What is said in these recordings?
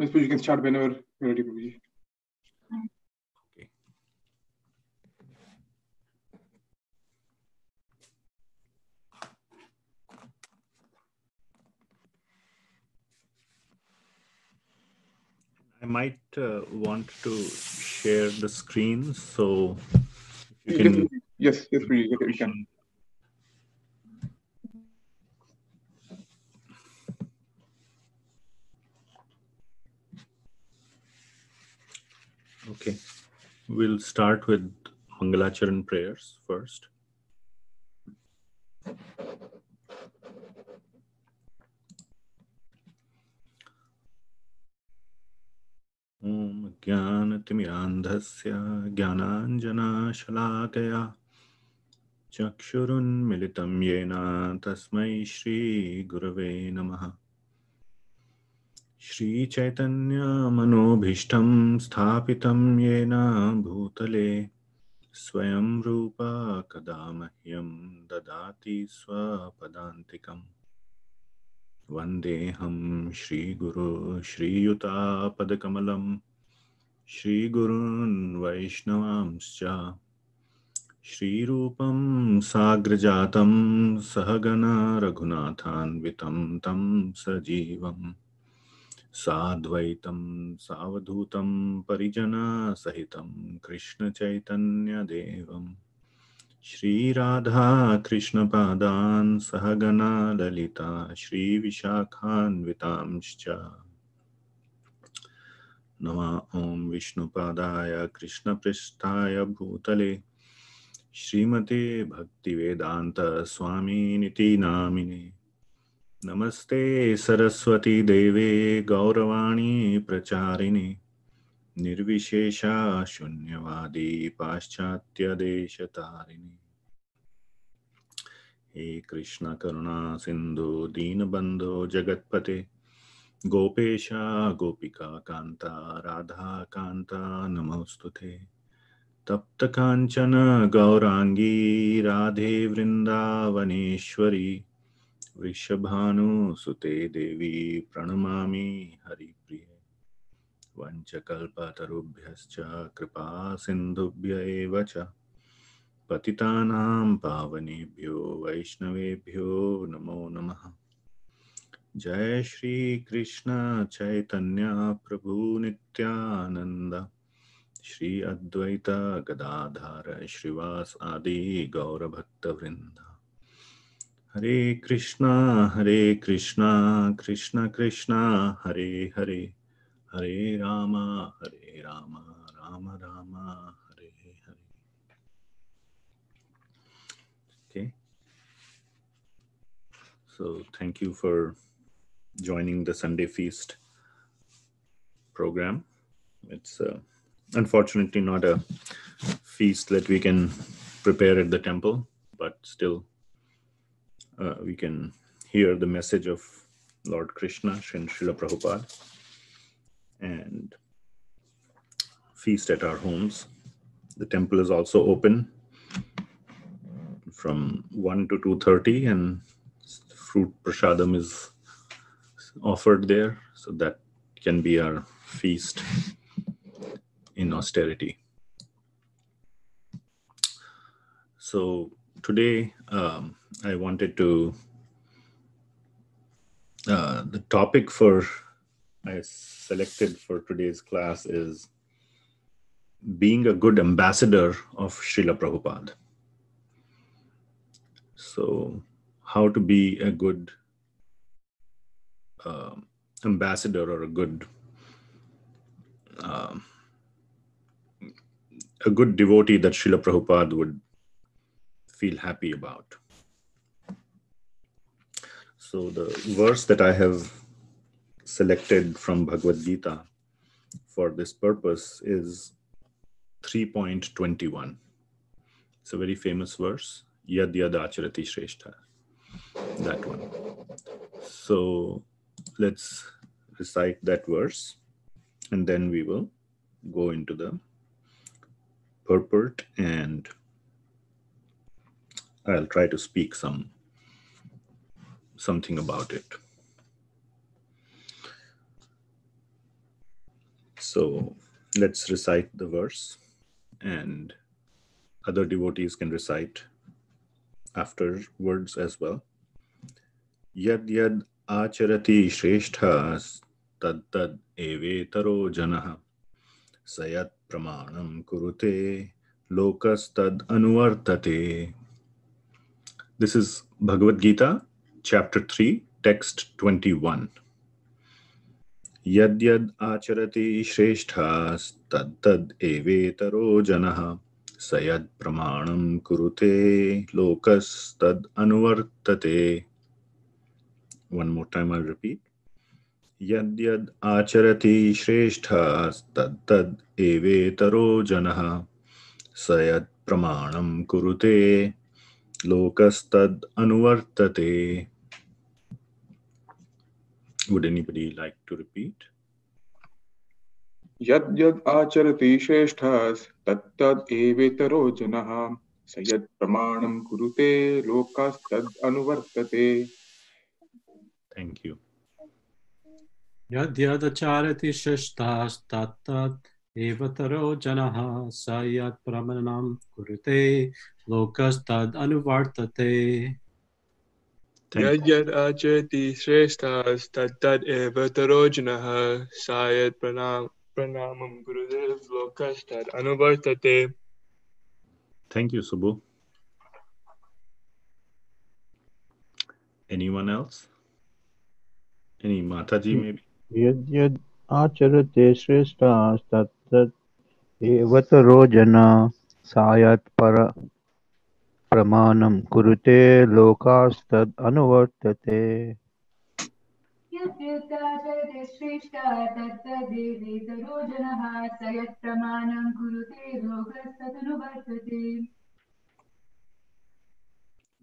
You can start whenever you're ready, Prabhuji. Okay. I might want to share the screen, so you can. Yes, Prabhuji, you can. Okay, we'll start with Mangalacharan prayers first. Om Jnanatimirandhasya Jnananjana Shalakaya Chakshurun Militam Yena Tasmai Shri Gurave Namaha. Shri Chaitanya Manobhishtam Sthapitam Yena Bhutale Swayam Rupa Kadamahyam Dadati Swapadantikam Vandeham Shri Guru Shri Yuta Padakamalam Shri Gurun Vaishnavamscha Shri Rupam Sagrajatam Sahagana Raghunathanvitam Tam Sajivam Sadvaitam Savadhutam Parijana Sahitam Krishna Chaitanya Devam Shri Radha Krishna Padan Sahagana Lalita Shri Vishakhan Vitamscha Nama Om Vishnu Padaya Krishna Pristhaya Bhutale Shrimate Bhaktivedanta Swami Niti Namine Namaste Saraswati Deve Gauravani Pracharini Nirvishesha Shunyavadi Paschatya Deshatarini He Krishna Karuna Sindhu Deenabandho Jagatpate Gopesha Gopika Kanta Radha Kanta Namostute Tapta Kanchana Gaurangi Radhe Vrindavaneshwari Vrishabhanu Sute Devi Pranamami Hari Priye Vanchakalpa Tarubhyascha Kripa Sindhubhya Evacha Patitanam Pavanebhyo Vaishnavebhyo Namo Namaha Jai Shri Krishna Chaitanya Prabhu Nityananda Shri Advaita Gadadhara Shrivas Adi Gaura Bhakta Vrinda Hare Krishna Krishna Krishna Hare Hare Hare Rama Rama Rama Hare Hare. Okay. So thank you for joining the Sunday Feast program. It's unfortunately not a feast that we can prepare at the temple, but still we can hear the message of Lord Krishna and Srila Prabhupada and feast at our homes. The temple is also open from 1 to 2:30 and fruit prasadam is offered there, so that can be our feast in austerity. So today I wanted to the topic I selected for today's class is being a good ambassador of Srila Prabhupada. So how to be a good ambassador or a good devotee that Srila Prabhupada would feel happy about. So the verse that I have selected from Bhagavad Gita for this purpose is 3.21. It's a very famous verse, Yad Yad Acharati Shrestha, that one. So let's recite that verse and then we will go into the purport and I'll try to speak something about it. So let's recite the verse, and other devotees can recite afterwards as well. Yad yad acharati shreshthas tad tad evetaro janah sayat pramanam kurute lokas tad anuvartate. This is Bhagavad Gita, chapter 3, text 21. Yad yad acharati shreshthas tad tad evetaro janah sayat pramanam kurute lokas tad anuvartate. One more time I'll repeat. Yad yad acharati shreshthas tad tad evetaro janah sayat pramanam kurute lokas tad anuvartate. Would anybody like to repeat? Yad yad acharati shreshthas tat tad evetaro janah sayad pramanam kurute lokas tad anuvartate. Thank you. Yad yad acharati shreshthas tat tad evataro janah sayat pramanam kurute lokas tad anuvartate. Thank Yad yad acharati shreshthas tad evataro janah sayat pranamam gurudev lokas tad anuvartate. Thank you, Subbu. Anyone else? Any Mataji maybe? Yad yad acharate shrestha tat evataro jana sayat pramanam kurute lokastad anuvartate. यद्युक्ताचरते श्रेष्ठा तत्तदेवेतरो जनः स यत्प्रमाणं कुरुते लोकस्तदनुवर्तते.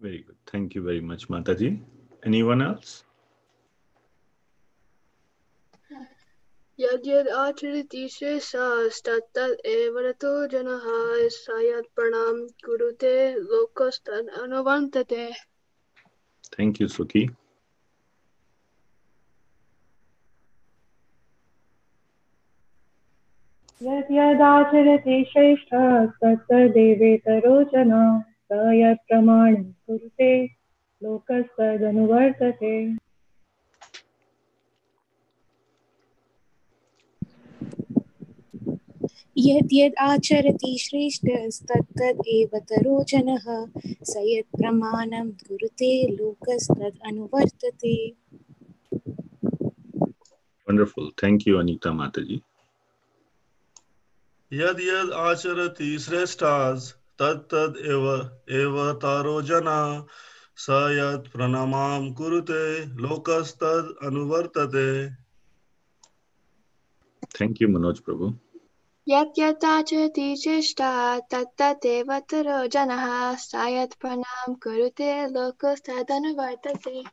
Very good. Thank you very much, Mataji. Anyone else? Yad yad acharati shreshthas tad evataro janah sayat pranam kurute lokas tad anuvartate. Thank you, Suki. यद् यदाचरति श्रेष्ठः तत्तदेवेतरो जनः स यत् प्रमाणं कुरुते लोकस्तदनुवर्तते. यद् यद् आचरति श्रेष्ठस्तत्तद् एवतरो जनः स यत् प्रमाणं कुरुते लोकस्तद् अनुवर्तते. Wonderful. Thank you, Anita Mataji. यद यद आचरति श्रेष्ठास् तत्तद् एव तारो जना स यत् प्रणमां कुरुते लोकस्तद् अनुवर्तते. Thank you, Manoj Prabhu. Yat yat acharati shrestha tat evataro janah sayat pranam kurute lokas tad anuvartate.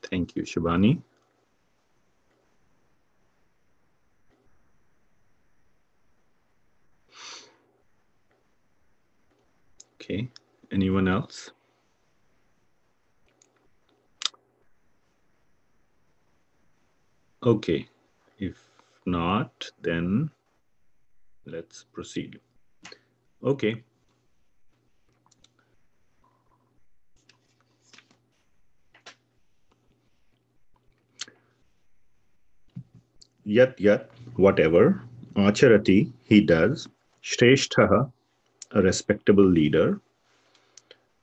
Thank you, Shivani. Okay. Anyone else? Okay. If not, then let's proceed. Okay. Yat, whatever. Acharati, he does. Shresthaha, a respectable leader.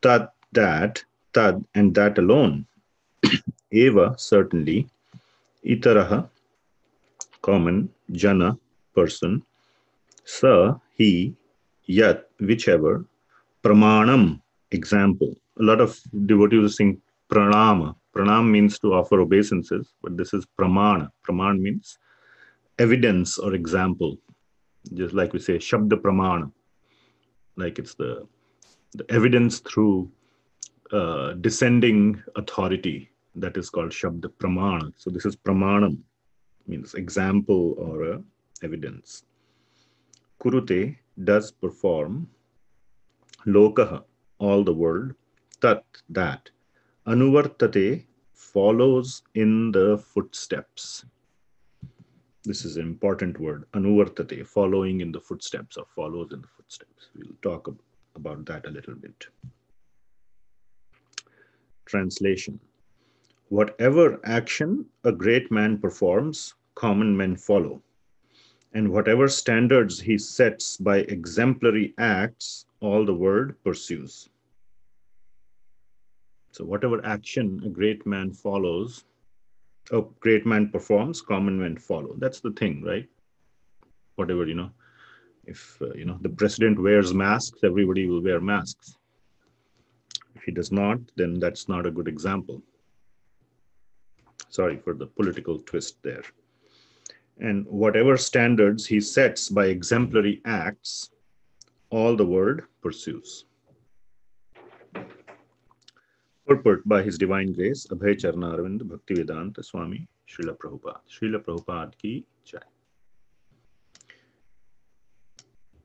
Tad, that. Tad, and that alone. Eva, certainly. Itaraha, common. Jana, person. Sa, he. Yat, whichever. Pramanam, example. A lot of devotees sing pranama. Pranam means to offer obeisances, but this is pramana. Praman means evidence or example. Just like we say, shabda pramana. Like it's the evidence through descending authority. That is called shabda pramana. So this is pramanam, means example or evidence. Kurute, does perform. Lokaha, all the world. Tat, that. Anuvartate, follows in the footsteps. This is an important word, anuvartate, following in the footsteps or follows in the footsteps. We'll talk about that a little bit. Translation. Whatever action a great man performs, common men follow. And whatever standards he sets by exemplary acts, all the world pursues. So whatever action a great man follows, a great man performs, common men follow. That's the thing, right? Whatever, if, the president wears masks, everybody will wear masks. If he does not, then that's not a good example. Sorry for the political twist there. And whatever standards he sets by exemplary acts, all the world pursues. Purport by His Divine Grace, Abhay Charna Arvind Bhaktivedanta Swami Srila Prabhupada. Srila Prabhupada ki jai.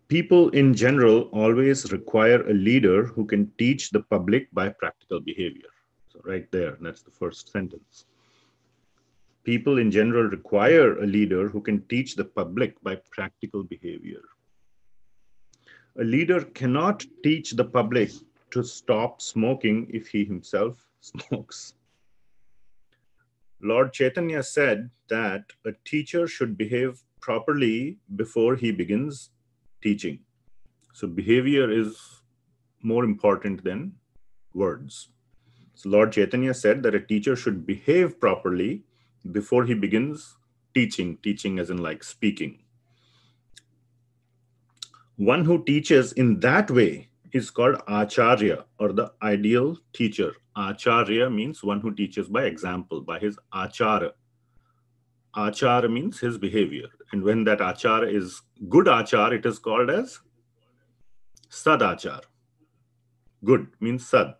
People in general always require a leader who can teach the public by practical behavior. So right there, that's the first sentence. People in general require a leader who can teach the public by practical behavior. A leader cannot teach the public to stop smoking if he himself smokes. Lord Chaitanya said that a teacher should behave properly before he begins teaching. So behavior is more important than words. So Lord Chaitanya said that a teacher should behave properly before he begins teaching as in like speaking. One who teaches in that way is called Acharya, or the ideal teacher. Acharya means one who teaches by example, by his Achara. Achara means his behavior. And when that Achara is good Achara, it is called as Sadachar. Good means Sad.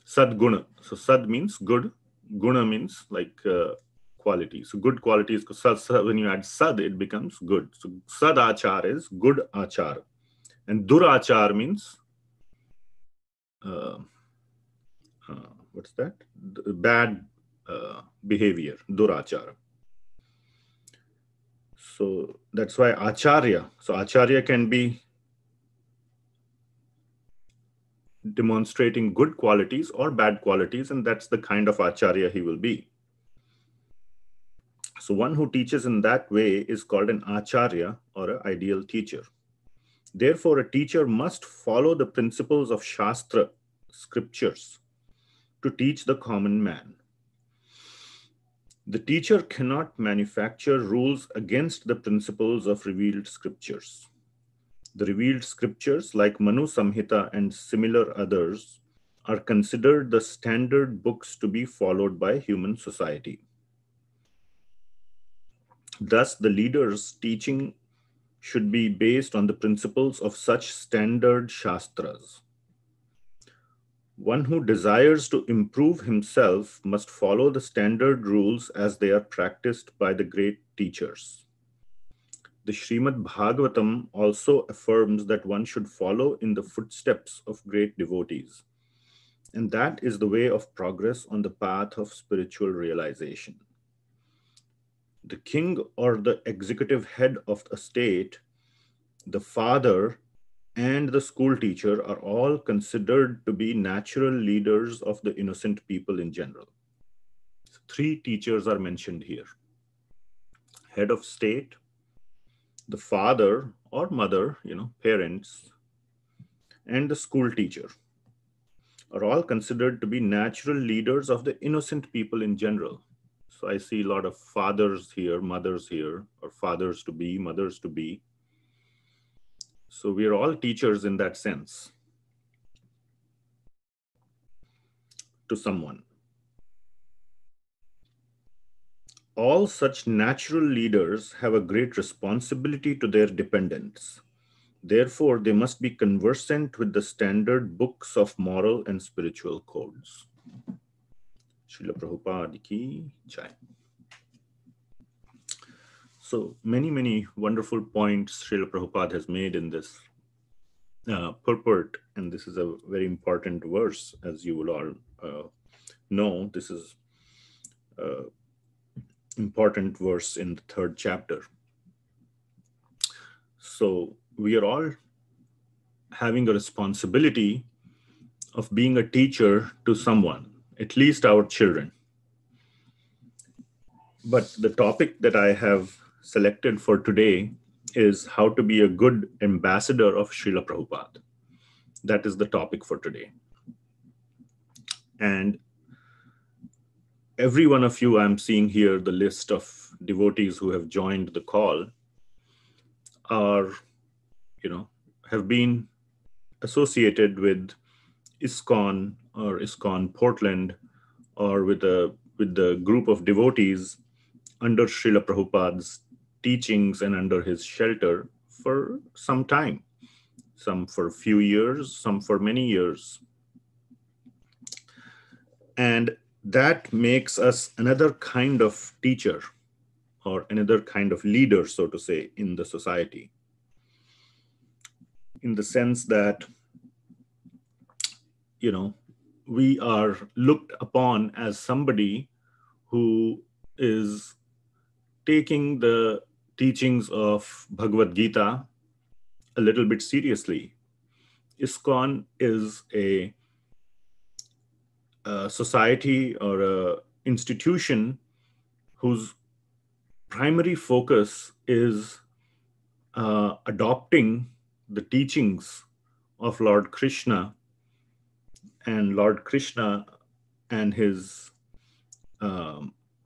Sadguna. So Sad means good. Guna means like quality. So good quality is when you add Sad, it becomes good. So Sadachar is good Achar. And Durachar means what's that? Bad behavior, Durachar. So that's why Acharya. So Acharya can be demonstrating good qualities or bad qualities, and that's the kind of Acharya he will be. So one who teaches in that way is called an Acharya, or an ideal teacher. Therefore, a teacher must follow the principles of Shastra, scriptures, to teach the common man. The teacher cannot manufacture rules against the principles of revealed scriptures. The revealed scriptures, like Manu Samhita and similar others, are considered the standard books to be followed by human society. Thus, the leader's teaching should be based on the principles of such standard Shastras. One who desires to improve himself must follow the standard rules as they are practiced by the great teachers. The Srimad Bhagavatam also affirms that one should follow in the footsteps of great devotees, and that is the way of progress on the path of spiritual realization. The king or the executive head of a state, the father, and the school teacher are all considered to be natural leaders of the innocent people in general. So 3 teachers are mentioned here. Head of state, the father or mother, parents, and the school teacher are all considered to be natural leaders of the innocent people in general. So I see a lot of fathers here, mothers here, or fathers to be, mothers to be. So we are all teachers in that sense to someone. All such natural leaders have a great responsibility to their dependents. Therefore, they must be conversant with the standard books of moral and spiritual codes. Srila Prabhupada ki jai. So many wonderful points Srila Prabhupada has made in this purport, and this is a very important verse, as you will all know. This is important verse in the 3rd chapter. So we are all having a responsibility of being a teacher to someone, at least our children. But the topic that I have selected for today is how to be a good ambassador of Srila Prabhupada. That is the topic for today. And every one of you, I'm seeing here the list of devotees who have joined the call are, have been associated with ISKCON or ISKCON Portland, or with the group of devotees under Srila Prabhupada's teachings and under his shelter for some time, some for a few years, some for many years. And that makes us another kind of teacher or another kind of leader, so to say, in the society. In the sense that, we are looked upon as somebody who is taking the teachings of Bhagavad Gita a little bit seriously. ISKCON is a society or a institution whose primary focus is adopting the teachings of Lord Krishna and his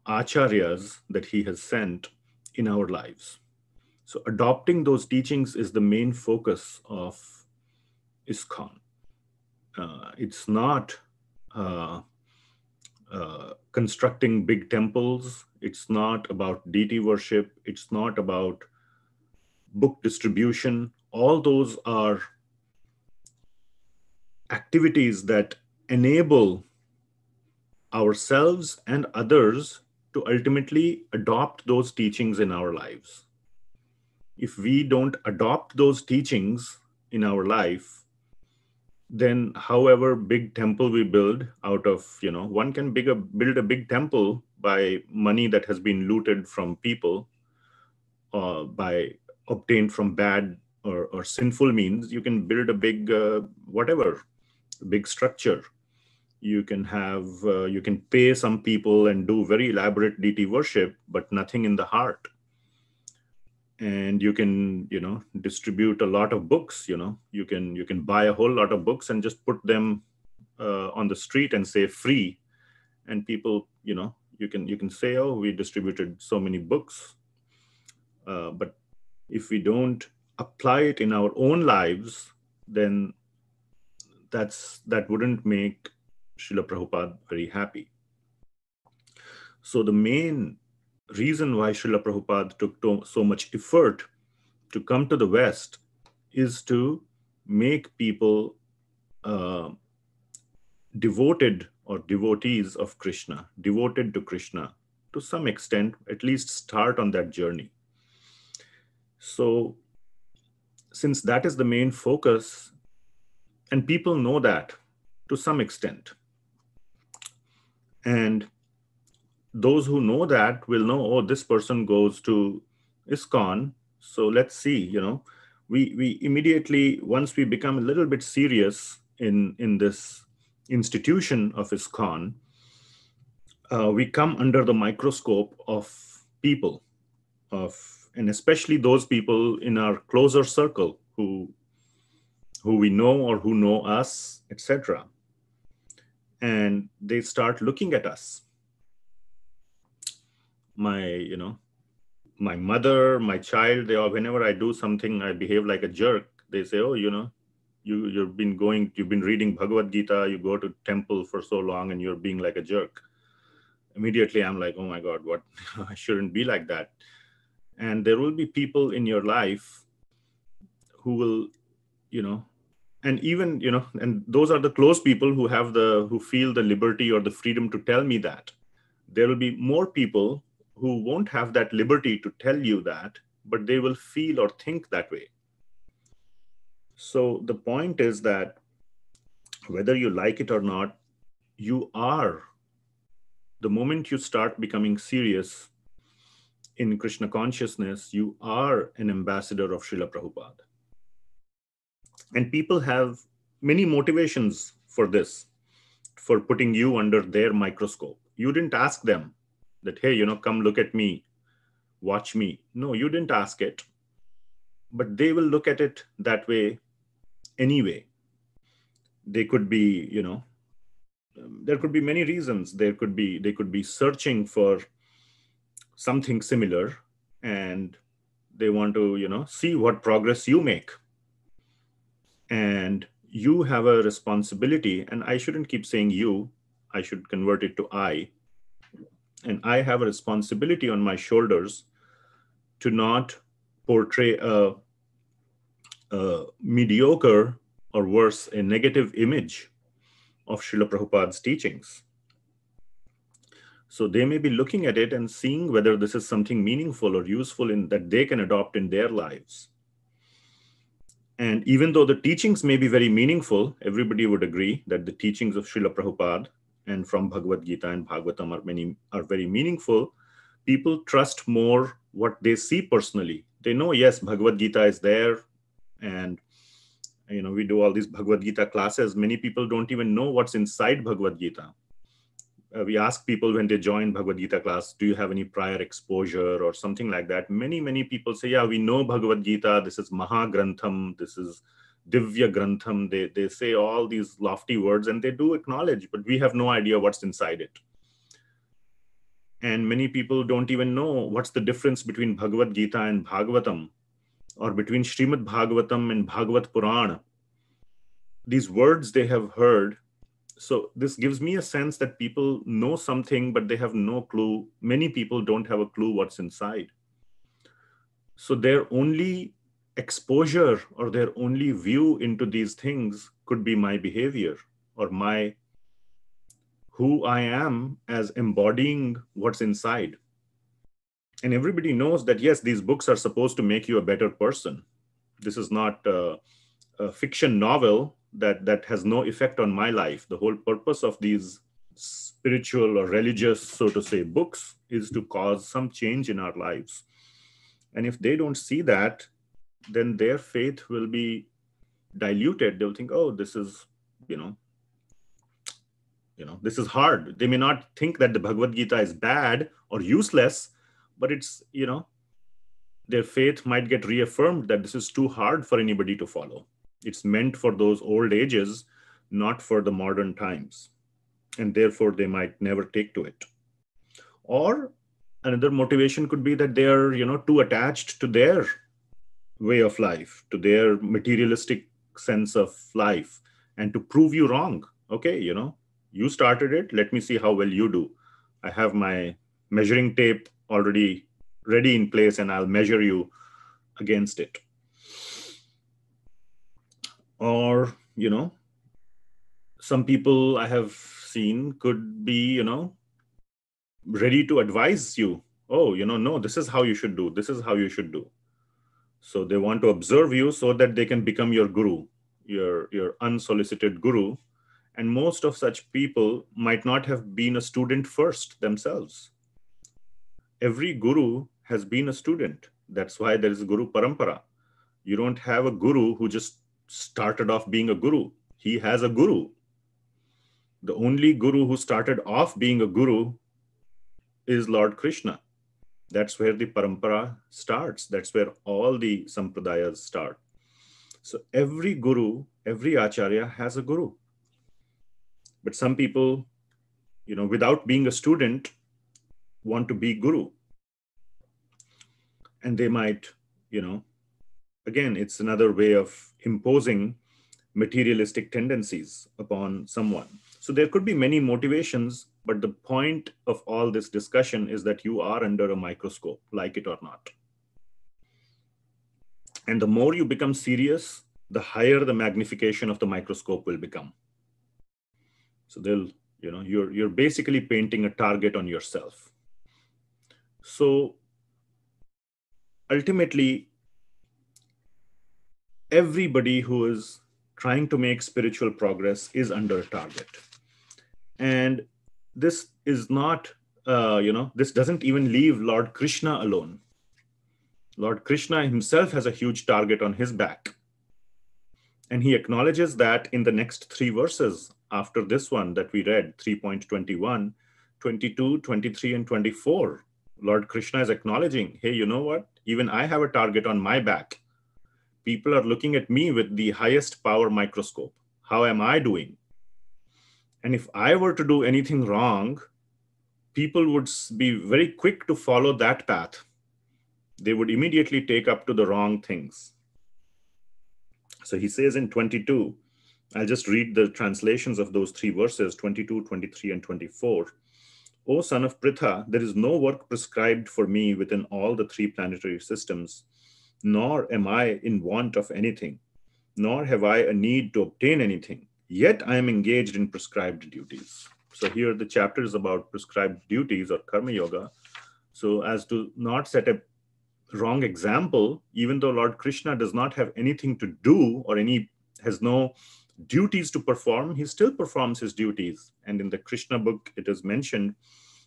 acharyas that he has sent in our lives. So adopting those teachings is the main focus of ISKCON. It's not constructing big temples. It's not about deity worship. It's not about book distribution. All those are activities that enable ourselves and others to ultimately adopt those teachings in our lives. If we don't adopt those teachings in our life, then however big temple we build out of, one can build a big temple by money that has been looted from people, by obtained from bad or sinful means. You can build a big, big structure. You can you can pay some people and do very elaborate deity worship, but nothing in the heart. And you can, distribute a lot of books. You can buy a whole lot of books and just put them on the street and say free, and people, you can say, oh, we distributed so many books. But if we don't apply it in our own lives, then that wouldn't make Srila Prabhupada very happy. So the main reason why Srila Prabhupada took so much effort to come to the West is to make people devoted or devotees of Krishna, devoted to Krishna to some extent, at least start on that journey. So since that is the main focus, and people know that to some extent, and those who know that will know, oh, this person goes to ISKCON, so let's see, we immediately, once we become a little bit serious in this institution of ISKCON, we come under the microscope of people, and especially those people in our closer circle who we know or who know us, etc. And they start looking at us. My mother, my child, whenever I do something, I behave like a jerk. They say, oh, you've been reading Bhagavad Gita, you go to temple for so long and you're being like a jerk. Immediately I'm like, oh my God, what? I shouldn't be like that. And there will be people in your life who will, and even, and those are the close people who feel the liberty or the freedom to tell me that. There will be more people who won't have that liberty to tell you that, but they will feel or think that way. So the point is that whether you like it or not, the moment you start becoming serious, in Krishna consciousness, you are an ambassador of Srila Prabhupada. And people have many motivations for this, for putting you under their microscope. You didn't ask them that, hey, come look at me, watch me. No, you didn't ask it, but they will look at it that way anyway. They could be, there could be many reasons. They could be searching for something similar, and they want to, see what progress you make. And you have a responsibility, and I shouldn't keep saying you, I should convert it to I. And I have a responsibility on my shoulders to not portray a mediocre, or worse, a negative image of Srila Prabhupada's teachings. So they may be looking at it and seeing whether this is something meaningful or useful in that they can adopt in their lives. And even though the teachings may be very meaningful, everybody would agree that the teachings of Srila Prabhupada and from Bhagavad Gita and Bhagavatam are very meaningful. People trust more what they see personally. They know, yes, Bhagavad Gita is there, and we do all these Bhagavad Gita classes. Many people don't even know what's inside Bhagavad Gita. We ask people when they join Bhagavad Gita class, do you have any prior exposure or something like that? Many people say, yeah, we know Bhagavad Gita. This is Maha Grantham. This is Divya Grantham. They say all these lofty words, and they do acknowledge, but we have no idea what's inside it. And many people don't even know what's the difference between Bhagavad Gita and Bhagavatam, or between Srimad Bhagavatam and Bhagavad Purana. These words they have heard. So this gives me a sense that people know something, but they have no clue. Many people don't have a clue what's inside. So their only exposure or their only view into these things could be my behavior or who I am as embodying what's inside. And everybody knows that, yes, these books are supposed to make you a better person. This is not a fiction novel that has no effect on my life. The whole purpose of these spiritual or religious, so to say, books is to cause some change in our lives. And if they don't see that, then their faith will be diluted. They'll think, oh, this is, this is hard. They may not think that the Bhagavad Gita is bad or useless, but it's, their faith might get reaffirmed that this is too hard for anybody to follow. It's meant for those old ages, not for the modern times. And therefore, they might never take to it. Or another motivation could be that they are, too attached to their way of life, to their materialistic sense of life, and to prove you wrong. Okay, you started it. Let me see how well you do. I have my measuring tape already ready in place, and I'll measure you against it. Or, some people I have seen could be, ready to advise you. Oh, no, this is how you should do. This is how you should do. So they want to observe you so that they can become your guru, your unsolicited guru. And most of such people might not have been a student first themselves. Every guru has been a student. That's why there is Guru Parampara. You don't have a guru who just started off being a guru. He has a guru. The only guru who started off being a guru is Lord Krishna. That's where the parampara starts. That's where all the sampradayas start. So every guru, every acharya has a guru. But some people, without being a student, want to be guru. And they might, again, it's another way of imposing materialistic tendencies upon someone. So there could be many motivations, but the point of all this discussion is that you are under a microscope, like it or not. And the more you become serious, the higher the magnification of the microscope will become. So you're basically painting a target on yourself. So ultimately, everybody who is trying to make spiritual progress is under a target. And this is not this doesn't even leave Lord Krishna alone. Lord Krishna himself has a huge target on his back. And he acknowledges that in the next 3 verses after this one that we read, 3.21, 22, 23, and 24. Lord Krishna is acknowledging, hey, you know what? Even I have a target on my back. People are looking at me with the highest power microscope. How am I doing? And if I were to do anything wrong, people would be very quick to follow that path. They would immediately take up to the wrong things. So he says in 22, I'll just read the translations of those 3 verses, 22, 23, and 24. O son of Pritha, there is no work prescribed for me within all the 3 planetary systems, nor am I in want of anything, nor have I a need to obtain anything. Yet I am engaged in prescribed duties. So here the chapter is about prescribed duties or karma yoga. So as to not set a wrong example, even though Lord Krishna does not have anything to do or has no duties to perform, he still performs his duties. And in the Krishna book, it is mentioned,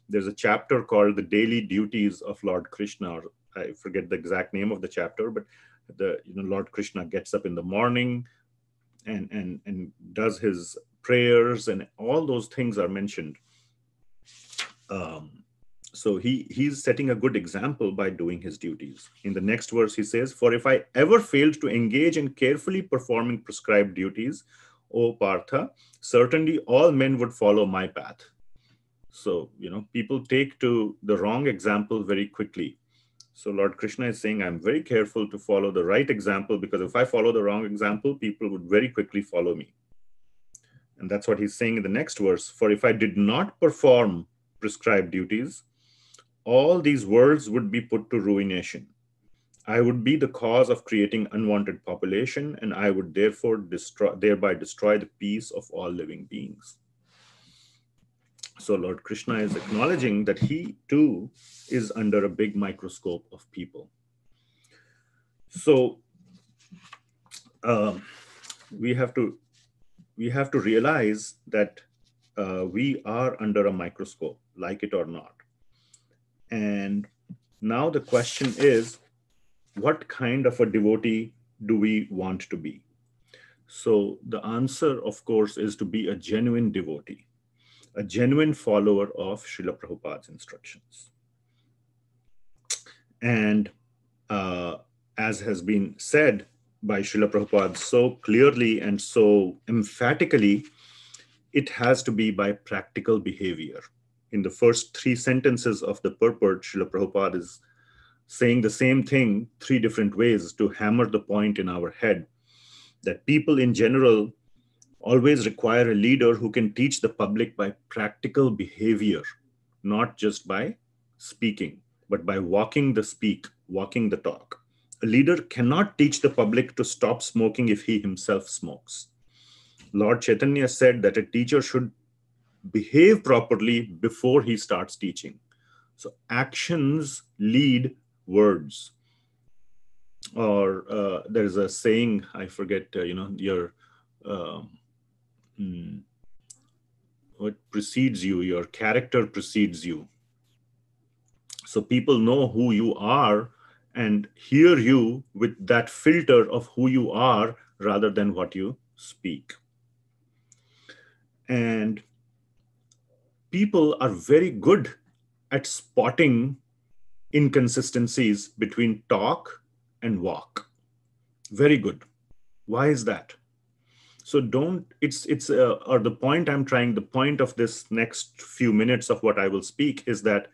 there's a chapter called The Daily Duties of Lord Krishna, or I forget the exact name of the chapter, but Lord Krishna gets up in the morning and does his prayers, and all those things are mentioned. So he's setting a good example by doing his duties. In the next verse, he says, for if I ever failed to engage in carefully performing prescribed duties, O Partha, certainly all men would follow my path. So, people take to the wrong example very quickly. So Lord Krishna is saying, I'm very careful to follow the right example, because if I follow the wrong example, people would very quickly follow me. And that's what he's saying in the next verse. For if I did not perform prescribed duties, all these worlds would be put to ruination. I would be the cause of creating unwanted population, and I would therefore thereby destroy the peace of all living beings. So Lord Krishna is acknowledging that he too is under a big microscope of people. So we have to realize that we are under a microscope, like it or not. And now the question is, what kind of a devotee do we want to be? So the answer, of course, is to be a genuine devotee, a genuine follower of Srila Prabhupada's instructions. And as has been said by Srila Prabhupada so clearly and so emphatically, it has to be by practical behavior. In the first 3 sentences of the purport, Srila Prabhupada is saying the same thing 3 different ways to hammer the point in our head that people in general always require a leader who can teach the public by practical behavior, not just by speaking, but by walking the speak, walking the talk. A leader cannot teach the public to stop smoking if he himself smokes. Lord Chaitanya said that a teacher should behave properly before he starts teaching. So actions lead words. Or there's a saying, I forget, what precedes you, your character precedes you. So people know who you are and hear you with that filter of who you are rather than what you speak. And people are very good at spotting inconsistencies between talk and walk. Very good. Why is that? So the point of this next few minutes of what I will speak is that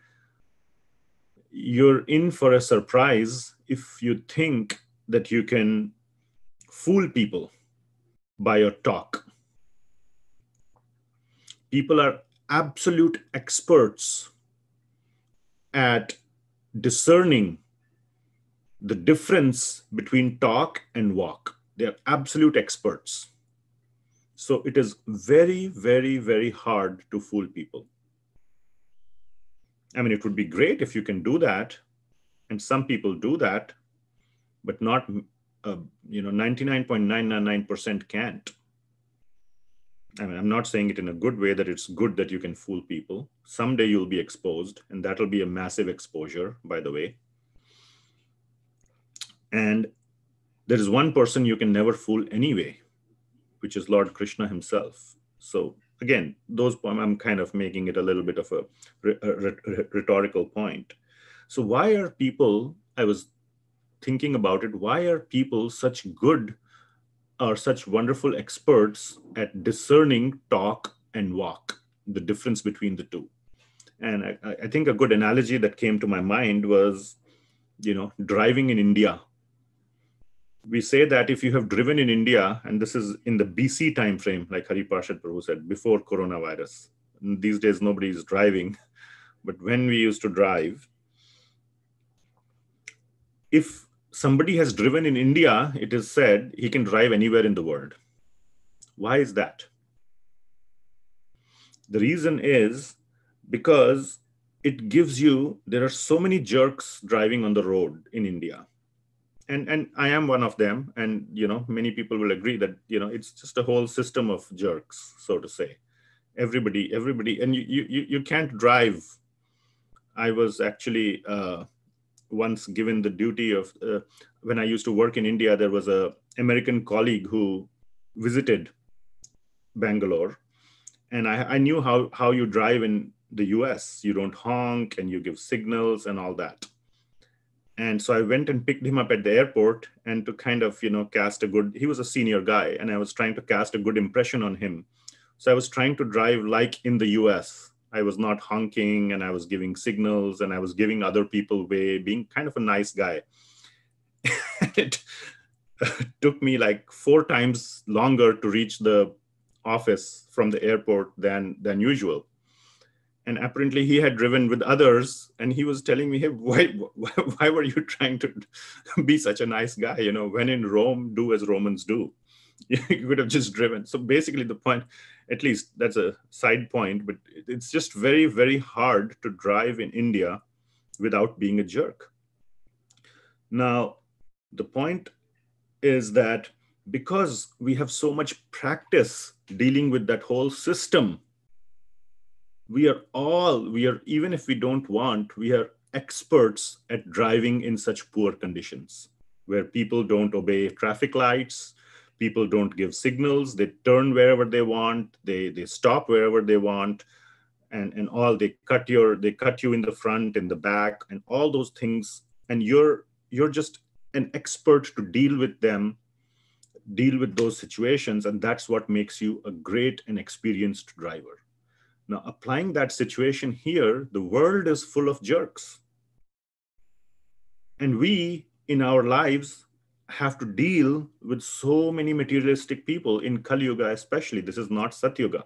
you're in for a surprise if you think that you can fool people by your talk. People are absolute experts at discerning the difference between talk and walk. They're absolute experts. So it is very, very, very hard to fool people. I mean, it would be great if you can do that, and some people do that, but not, 99.999% can't. I mean, I'm not saying it in a good way that it's good that you can fool people. Someday you'll be exposed, and that'll be a massive exposure, by the way. And there is one person you can never fool anyway, which is Lord Krishna himself. So again, I'm kind of making it a little bit of a rhetorical point. So why are people, I was thinking about it, why are people such good or such wonderful experts at discerning talk and walk, the difference between the two? And I think a good analogy that came to my mind was, driving in India. We say that if you have driven in India, and this is in the BC timeframe, like Hari Parshad Prabhu said, before coronavirus. These days, nobody is driving. But when we used to drive, if somebody has driven in India, it is said he can drive anywhere in the world. Why is that? The reason is because it gives you, there are so many jerks driving on the road in India. And I am one of them. And, many people will agree that, it's just a whole system of jerks, so to say. Everybody, and you can't drive. I was actually once given the duty of, when I used to work in India, there was an American colleague who visited Bangalore. And I knew how you drive in the US. You don't honk and you give signals and all that. And so I went and picked him up at the airport, and to kind of, cast he was a senior guy, and I was trying to cast a good impression on him. So I was trying to drive like in the US. I was not honking, and I was giving signals, and I was giving other people way, being kind of a nice guy. It took me like 4 times longer to reach the office from the airport than usual. And apparently he had driven with others, and he was telling me, hey, why were you trying to be such a nice guy? When in Rome, do as Romans do. You could have just driven. So basically the point, at least that's a side point, but it's just very, very hard to drive in India without being a jerk. Now, the point is that because we have so much practice dealing with that whole system, we are, even if we don't want, we are experts at driving in such poor conditions where people don't obey traffic lights, people don't give signals, they turn wherever they want, they stop wherever they want, and all, they cut you in the front, in the back, and all those things. And you're just an expert to deal with those situations, and that's what makes you a great and experienced driver. Now, applying that situation here, the world is full of jerks. And we, in our lives, have to deal with so many materialistic people in Kali Yuga especially. This is not Satyuga.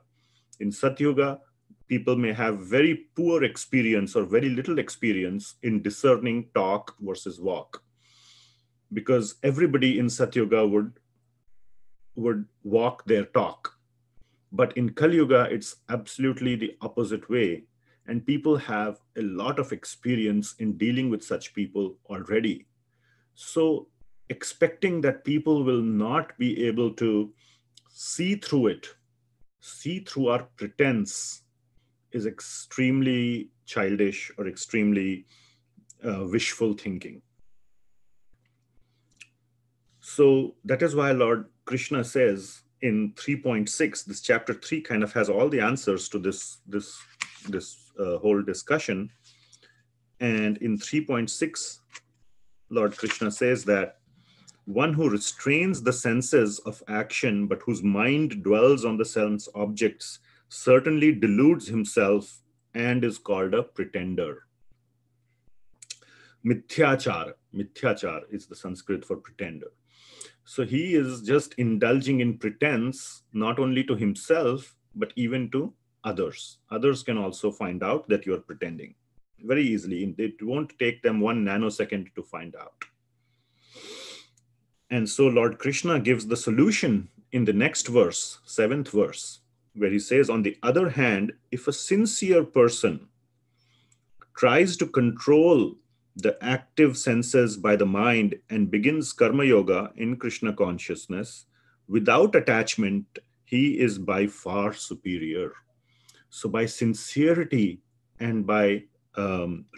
In Satyuga, people may have very poor experience or very little experience in discerning talk versus walk. Because everybody in Satyuga would walk their talk. But in Kali Yuga, it's absolutely the opposite way. And people have a lot of experience in dealing with such people already. So expecting that people will not be able to see through our pretense, is extremely childish or extremely wishful thinking. So that is why Lord Krishna says in 3.6, this chapter 3 kind of has all the answers to this whole discussion. And in 3.6, Lord Krishna says that one who restrains the senses of action, but whose mind dwells on the sense objects, certainly deludes himself and is called a pretender. Mithyachar is the Sanskrit for pretender. So he is just indulging in pretense, not only to himself, but even to others. Others can also find out that you are pretending very easily. It won't take them 1 nanosecond to find out. And so Lord Krishna gives the solution in the next verse, 7th verse, where he says, on the other hand, if a sincere person tries to control the active senses by the mind and begins karma yoga in Krishna consciousness without attachment, he is by far superior. So by sincerity and by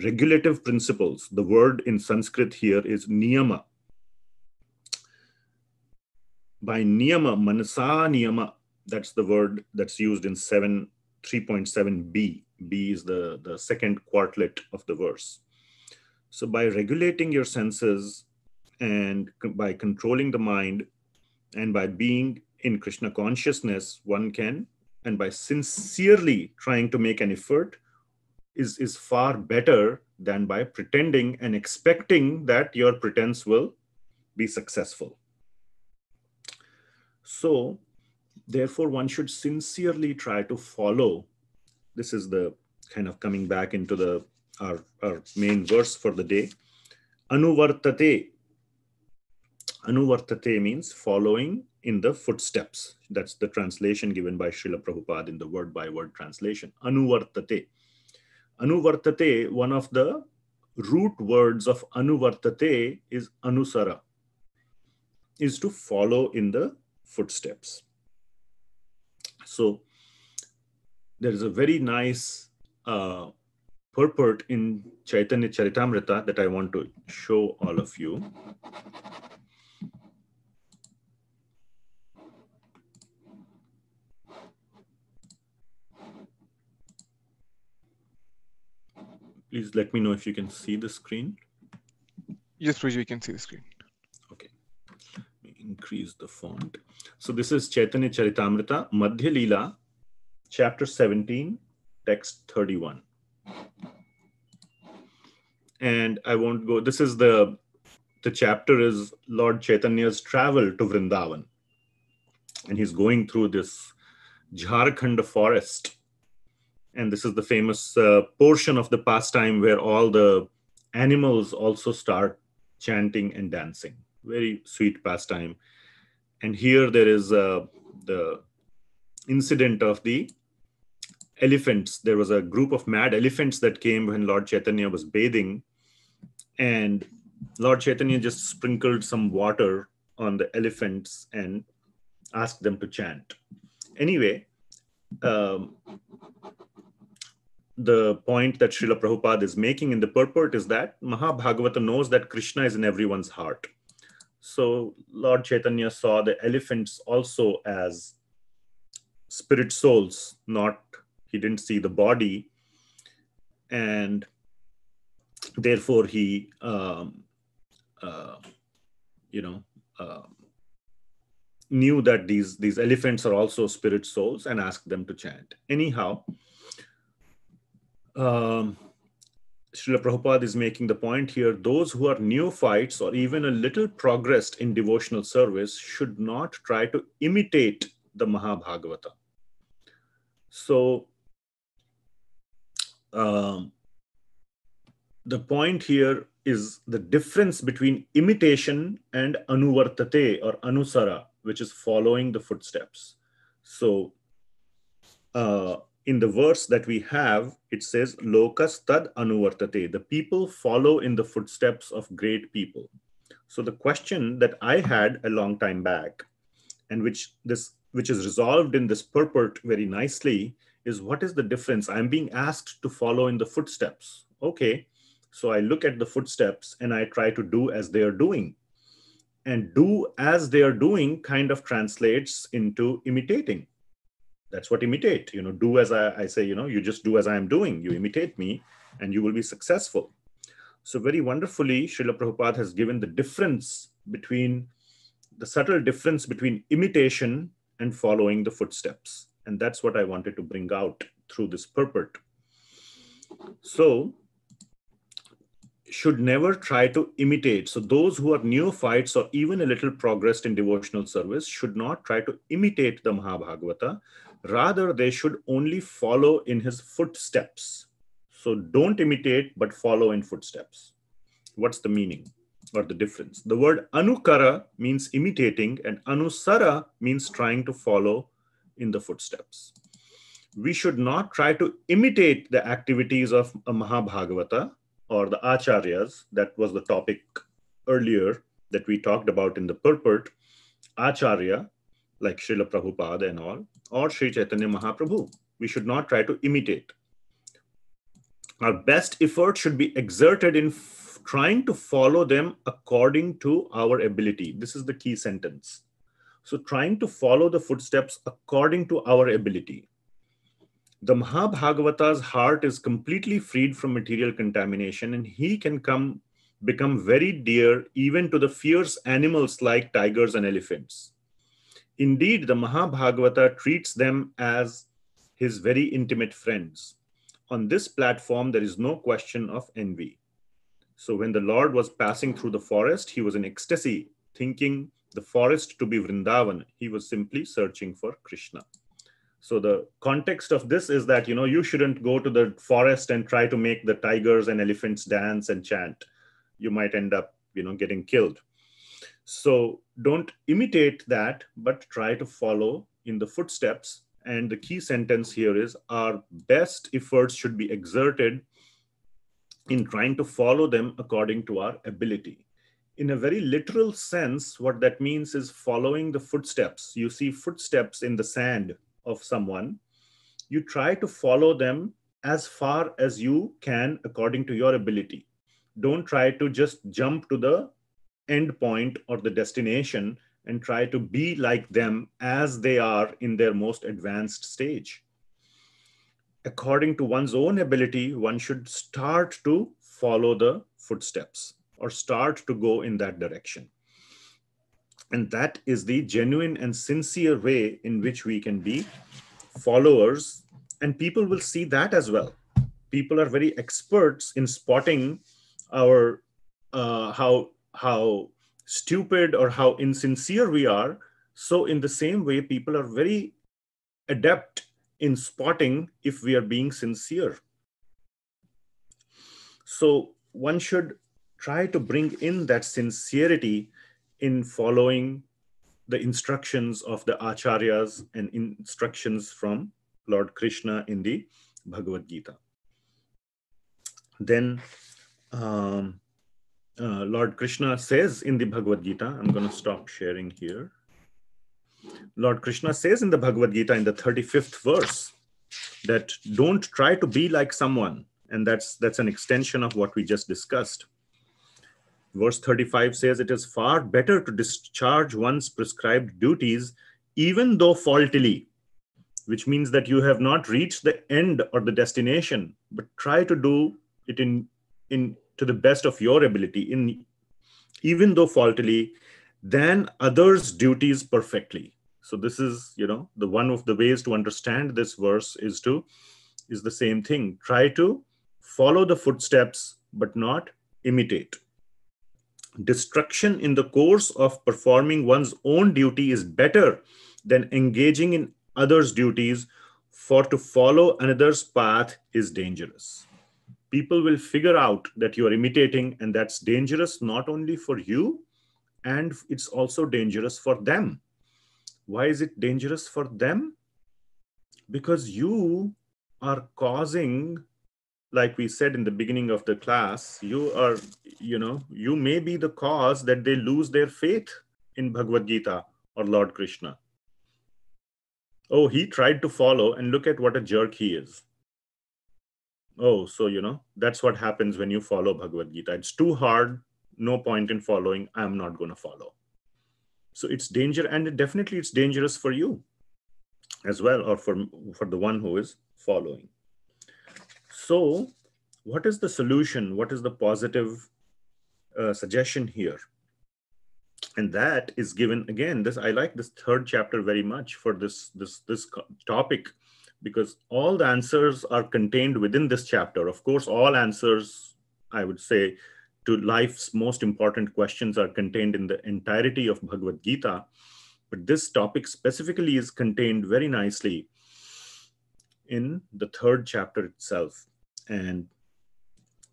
regulative principles, the word in Sanskrit here is niyama. By niyama, manasa niyama, that's the word that's used in 3.7b. B is the second quartlet of the verse. So by regulating your senses and by controlling the mind and by being in Krishna consciousness, one can, and by sincerely trying to make an effort is far better than by pretending and expecting that your pretense will be successful. So therefore, one should sincerely try to follow. This is the kind of coming back into our main verse for the day. Anuvartate. Anuvartate means following in the footsteps. That's the translation given by Srila Prabhupada in the word-by-word translation. Anuvartate. Anuvartate, one of the root words of anuvartate is anusara, is to follow in the footsteps. So there is a very nice purport in Chaitanya Charitamrita that I want to show all of you. Please let me know if you can see the screen. Yes, Prabhuji, we can see the screen. Okay. Let me increase the font. So this is Chaitanya Charitamrita, Madhya Leela, chapter 17, text 31. And I won't go, this is the chapter is Lord Chaitanya's travel to Vrindavan. And he's going through this Jharkhand forest. And this is the famous portion of the pastime where all the animals also start chanting and dancing. Very sweet pastime. And here there is the incident of the elephants. There was a group of mad elephants that came when Lord Chaitanya was bathing. And Lord Chaitanya just sprinkled some water on the elephants and asked them to chant. Anyway, the point that Srila Prabhupada is making in the purport is that Mahabhagavata knows that Krishna is in everyone's heart. So Lord Chaitanya saw the elephants also as spirit souls, he didn't see the body. And therefore he, knew that these elephants are also spirit souls and asked them to chant. Anyhow, Srila Prabhupada is making the point here, those who are neophytes or even a little progressed in devotional service should not try to imitate the Mahabhagavata. So the point here is the difference between imitation and anuvartate or anusara, which is following the footsteps. So in the verse that we have, it says, Lokas tad anuvartate. The people follow in the footsteps of great people. So the question that I had a long time back, and which is resolved in this purport very nicely, is what is the difference? I'm being asked to follow in the footsteps. Okay, so I look at the footsteps and I try to do as they are doing. And do as they are doing kind of translates into imitating. That's what imitate, do as I say, you just do as I am doing. You imitate me and you will be successful. So very wonderfully, Srila Prabhupada has given the subtle difference between imitation and following the footsteps. And that's what I wanted to bring out through this purport. So, should never try to imitate. So those who are neophytes or even a little progressed in devotional service should not try to imitate the Mahabhagavata. Rather, they should only follow in his footsteps. So don't imitate, but follow in footsteps. What's the meaning or the difference? The word anukara means imitating, and anusara means trying to follow in the footsteps. We should not try to imitate the activities of a Mahabhagavata or the acharyas. That was the topic earlier that we talked about in the purport. Acharya, like Srila Prabhupada and all, or Sri Chaitanya Mahaprabhu. We should not try to imitate. Our best effort should be exerted in trying to follow them according to our ability. This is the key sentence. So trying to follow the footsteps according to our ability. The Mahabhagavata's heart is completely freed from material contamination, and he can become very dear even to the fierce animals like tigers and elephants. Indeed, the Mahabhagavata treats them as his very intimate friends. On this platform, there is no question of envy. So when the Lord was passing through the forest, he was in ecstasy, thinking the forest to be Vrindavan. He was simply searching for Krishna. So the context of this is that, you shouldn't go to the forest and try to make the tigers and elephants dance and chant. You might end up, getting killed. So don't imitate that, but try to follow in the footsteps. And the key sentence here is our best efforts should be exerted in trying to follow them according to our ability. In a very literal sense, what that means is following the footsteps. You see footsteps in the sand of someone. You try to follow them as far as you can according to your ability. Don't try to just jump to the end point or the destination and try to be like them as they are in their most advanced stage. According to one's own ability, one should start to follow the footsteps or start to go in that direction. And that is the genuine and sincere way in which we can be followers, and people will see that as well. People are very experts in spotting our how stupid or how insincere we are. So in the same way, people are very adept in spotting if we are being sincere. So one should try to bring in that sincerity in following the instructions of the acharyas and instructions from Lord Krishna in the Bhagavad Gita. Then Lord Krishna says in the Bhagavad Gita, I'm going to stop sharing here. Lord Krishna says in the Bhagavad Gita in the 35th verse that don't try to be like someone. And that's an extension of what we just discussed. Verse 35 says, it is far better to discharge one's prescribed duties, even though faultily, which means that you have not reached the end or the destination, but try to do it to the best of your ability, even though faultily, than others' duties perfectly. So this is, the one of the ways to understand this verse is the same thing. Try to follow the footsteps, but not imitate. Destruction in the course of performing one's own duty is better than engaging in others' duties, for to follow another's path is dangerous. People will figure out that you are imitating, and that's dangerous not only for you, and it's also dangerous for them. Why is it dangerous for them? Because you are causing, like we said in the beginning of the class, you may be the cause that they lose their faith in Bhagavad Gita or Lord Krishna. Oh, he tried to follow, and look at what a jerk he is. Oh, so, that's what happens when you follow Bhagavad Gita. It's too hard, no point in following, I'm not going to follow. So it's danger, and definitely it's dangerous for you as well, or for the one who is following. So what is the solution? What is the positive suggestion here? And that is given again. I like this third chapter very much for this topic, because all the answers are contained within this chapter. Of course, all answers, I would say, to life's most important questions are contained in the entirety of Bhagavad Gita. But this topic specifically is contained very nicely in the third chapter itself. And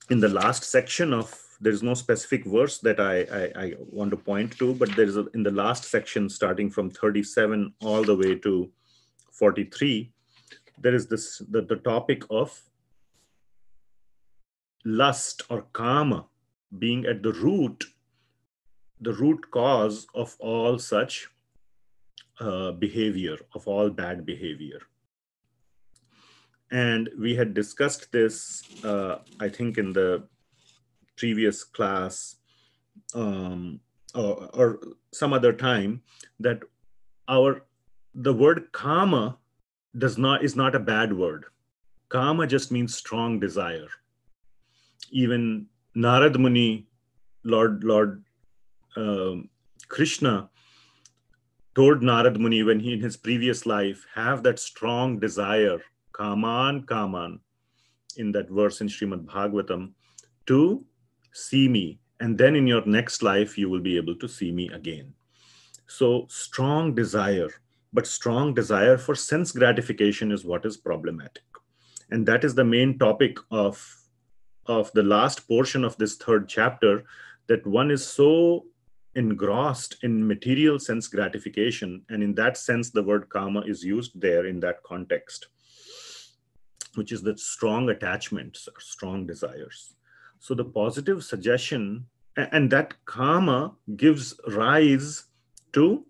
in the last section there's no specific verse that I want to point to, but there's in the last section, starting from 37 all the way to 43, there is the topic of lust or kama being at the root cause of all such behavior, of all bad behavior. And we had discussed this, I think, in the previous class or some other time, that the word kama is not a bad word. Kama just means strong desire. Even Narad Muni, Lord Krishna, told Narad Muni when he in his previous life have that strong desire, kaman, in that verse in Srimad Bhagavatam, to see me. And then in your next life, you will be able to see me again. So strong desire, but strong desire for sense gratification is what is problematic. And that is the main topic of the last portion of this third chapter, that one is so engrossed in material sense gratification. And in that sense, the word kama is used there in that context, which is that strong attachments or strong desires. So the positive suggestion, and that kama gives rise to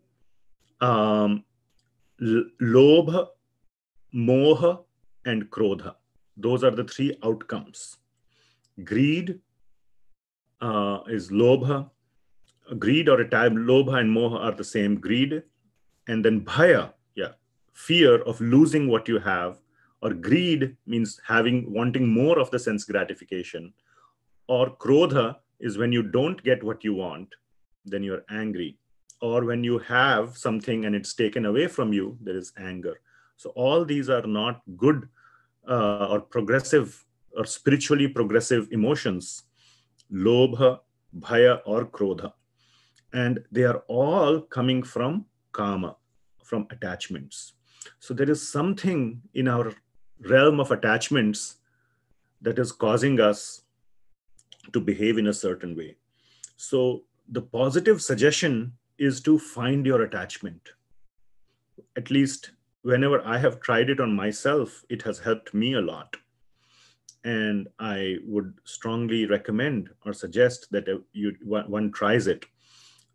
lobha, moha, and krodha. Those are the three outcomes. Greed is lobha. Greed or lobha and moha are the same. Greed, and then bhaya, fear of losing what you have, or greed means wanting more of the sense gratification, or krodha is when you don't get what you want, then you're angry, or when you have something and it's taken away from you, there is anger. So all these are not good or progressive or spiritually progressive emotions, lobha, bhaya, or krodha. And they are all coming from kama, from attachments. So there is something in our realm of attachments that is causing us to behave in a certain way. So the positive suggestion is to find your attachment. At least whenever I have tried it on myself, it has helped me a lot. And I would strongly recommend or suggest that one tries it.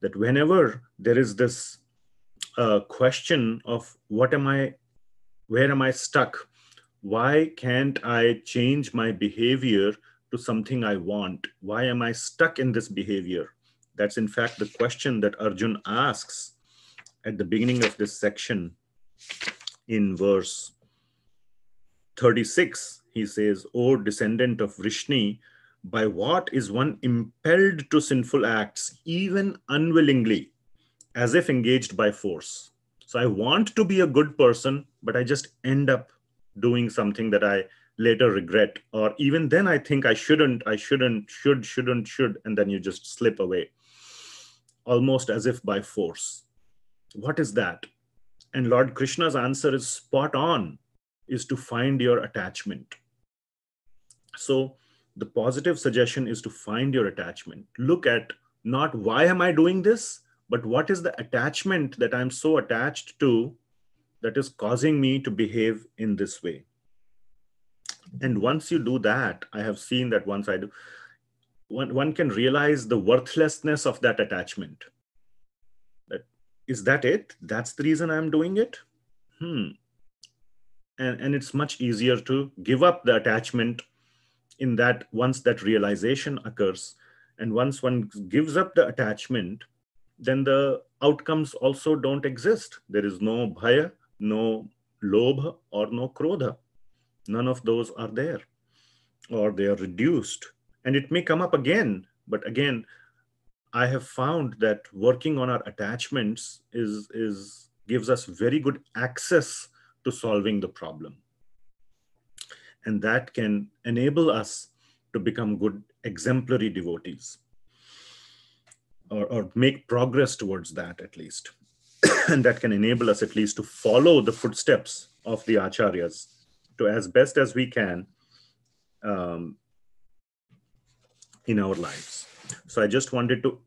That whenever there is this question of where am I stuck? Why can't I change my behavior to something I want? Why am I stuck in this behavior? That's in fact the question that Arjun asks at the beginning of this section in verse 36. He says, O descendant of Vrishni, by what is one impelled to sinful acts, even unwillingly, as if engaged by force? So I want to be a good person, but I just end up doing something that I later regret. Or even then I think I shouldn't, should, and then you just slip away, almost as if by force. What is that? And Lord Krishna's answer is spot on, is to find your attachment. So the positive suggestion is to find your attachment. Look at not why am I doing this, but what is the attachment that I'm so attached to that is causing me to behave in this way. And once you do that, I have seen that once I do, one can realize the worthlessness of that attachment. Is that it? That's the reason I'm doing it? And it's much easier to give up the attachment in that once that realization occurs. And once one gives up the attachment, then the outcomes also don't exist. There is no bhaya, no lobha, or no krodha. None of those are there, or they are reduced. And it may come up again, but again, I have found that working on our attachments gives us very good access to solving the problem. And that can enable us to become good exemplary devotees, or make progress towards that at least. And that can enable us at least to follow the footsteps of the acharyas to as best as we can in our lives. So I just wanted to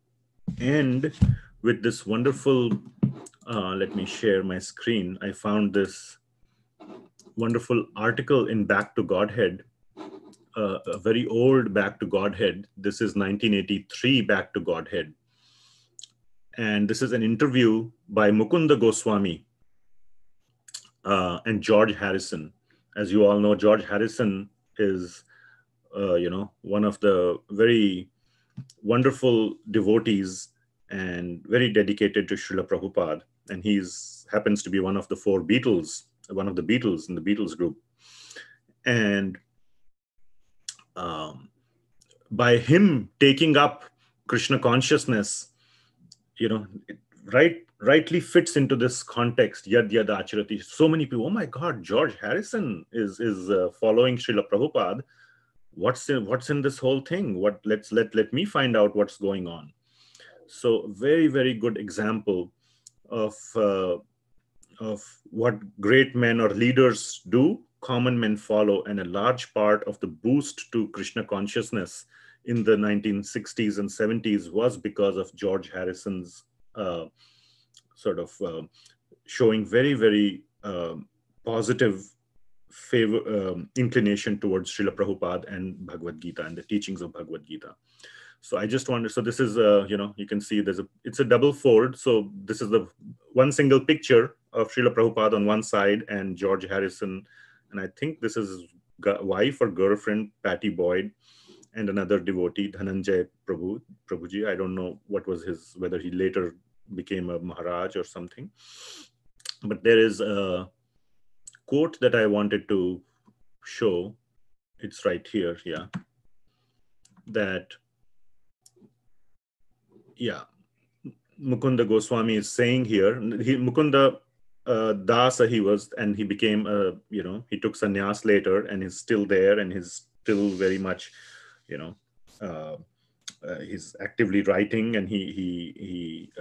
end with this wonderful, let me share my screen. I found this wonderful article in Back to Godhead, a very old Back to Godhead. This is 1983 Back to Godhead. And this is an interview by Mukunda Goswami and George Harrison. As you all know, George Harrison is, one of the very wonderful devotees and very dedicated to Srila Prabhupada. And he's happens to be one of the four Beatles, one of the Beatles in the Beatles group. And by him taking up Krishna consciousness, it rightly fits into this context. Yad yad acharati. So many people, oh my God, George Harrison is following Srila Prabhupada. What's in this whole thing? Let me find out what's going on. So very, very good example of what great men or leaders do, common men follow, and a large part of the boost to Krishna consciousness in the 1960s and 70s was because of George Harrison's showing very, very positive inclination towards Srila Prabhupada and Bhagavad Gita and the teachings of Bhagavad Gita. So I just wanted, so this is, you can see it's a double fold. So this is the one single picture of Srila Prabhupada on one side and George Harrison. And I think this is his wife or girlfriend, Patty Boyd, and another devotee, Dhananjay Prabhuji. I don't know what was whether he later became a Maharaj or something. But there is a quote that I wanted to show. It's right here, that Mukunda Goswami is saying here. Mukunda Dasa he was, and he became he took sannyas later, and he's still there, and he's still very much, he's actively writing, and he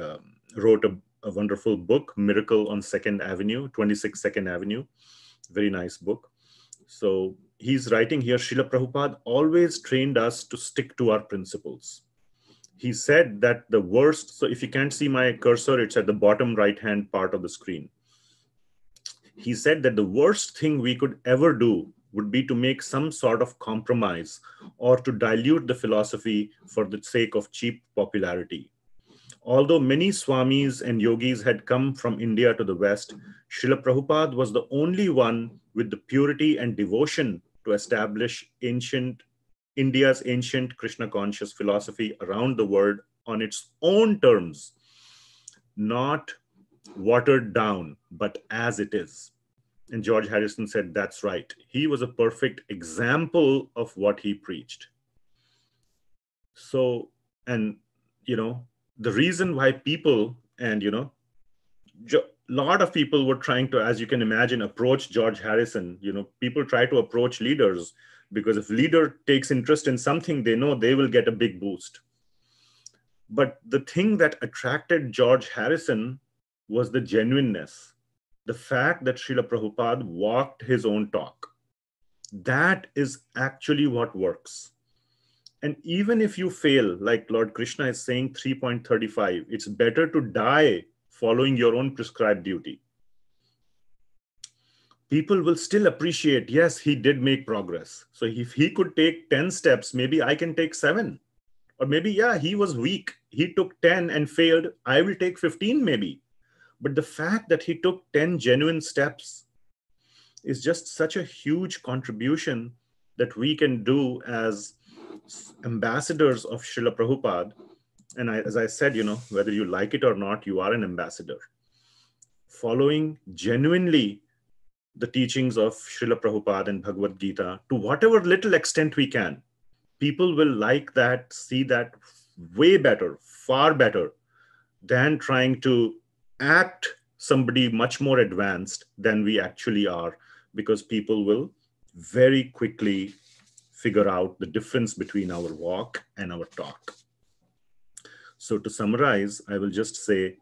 wrote a wonderful book, Miracle on 2nd Avenue, 26 2nd Avenue, very nice book. So he's writing here, Srila Prabhupada always trained us to stick to our principles. He said that the worst, so if you can't see my cursor, it's at the bottom right-hand part of the screen. He said that the worst thing we could ever do would be to make some sort of compromise or to dilute the philosophy for the sake of cheap popularity. Although many swamis and yogis had come from India to the West, Srila Prabhupada was the only one with the purity and devotion to establish India's ancient Krishna conscious philosophy around the world on its own terms, not watered down, but as it is. And George Harrison said, that's right. He was a perfect example of what he preached. So, and, the reason why people, and, a lot of people were trying to, as you can imagine, approach George Harrison. People try to approach leaders because if leader takes interest in something, they know they will get a big boost. But the thing that attracted George Harrison was the genuineness, the fact that Srila Prabhupada walked his own talk. That is actually what works. And even if you fail, like Lord Krishna is saying 3.35, it's better to die following your own prescribed duty. People will still appreciate, yes, he did make progress. So if he could take 10 steps, maybe I can take 7. Or maybe, he was weak. He took 10 and failed. I will take 15 maybe. But the fact that he took 10 genuine steps is just such a huge contribution that we can do as ambassadors of Srila Prabhupada. And as I said, whether you like it or not, you are an ambassador. Following genuinely the teachings of Srila Prabhupada and Bhagavad Gita to whatever little extent we can. People will like that, see that way better, far better than trying to act somebody much more advanced than we actually are, because people will very quickly figure out the difference between our walk and our talk. So to summarize, I will just say,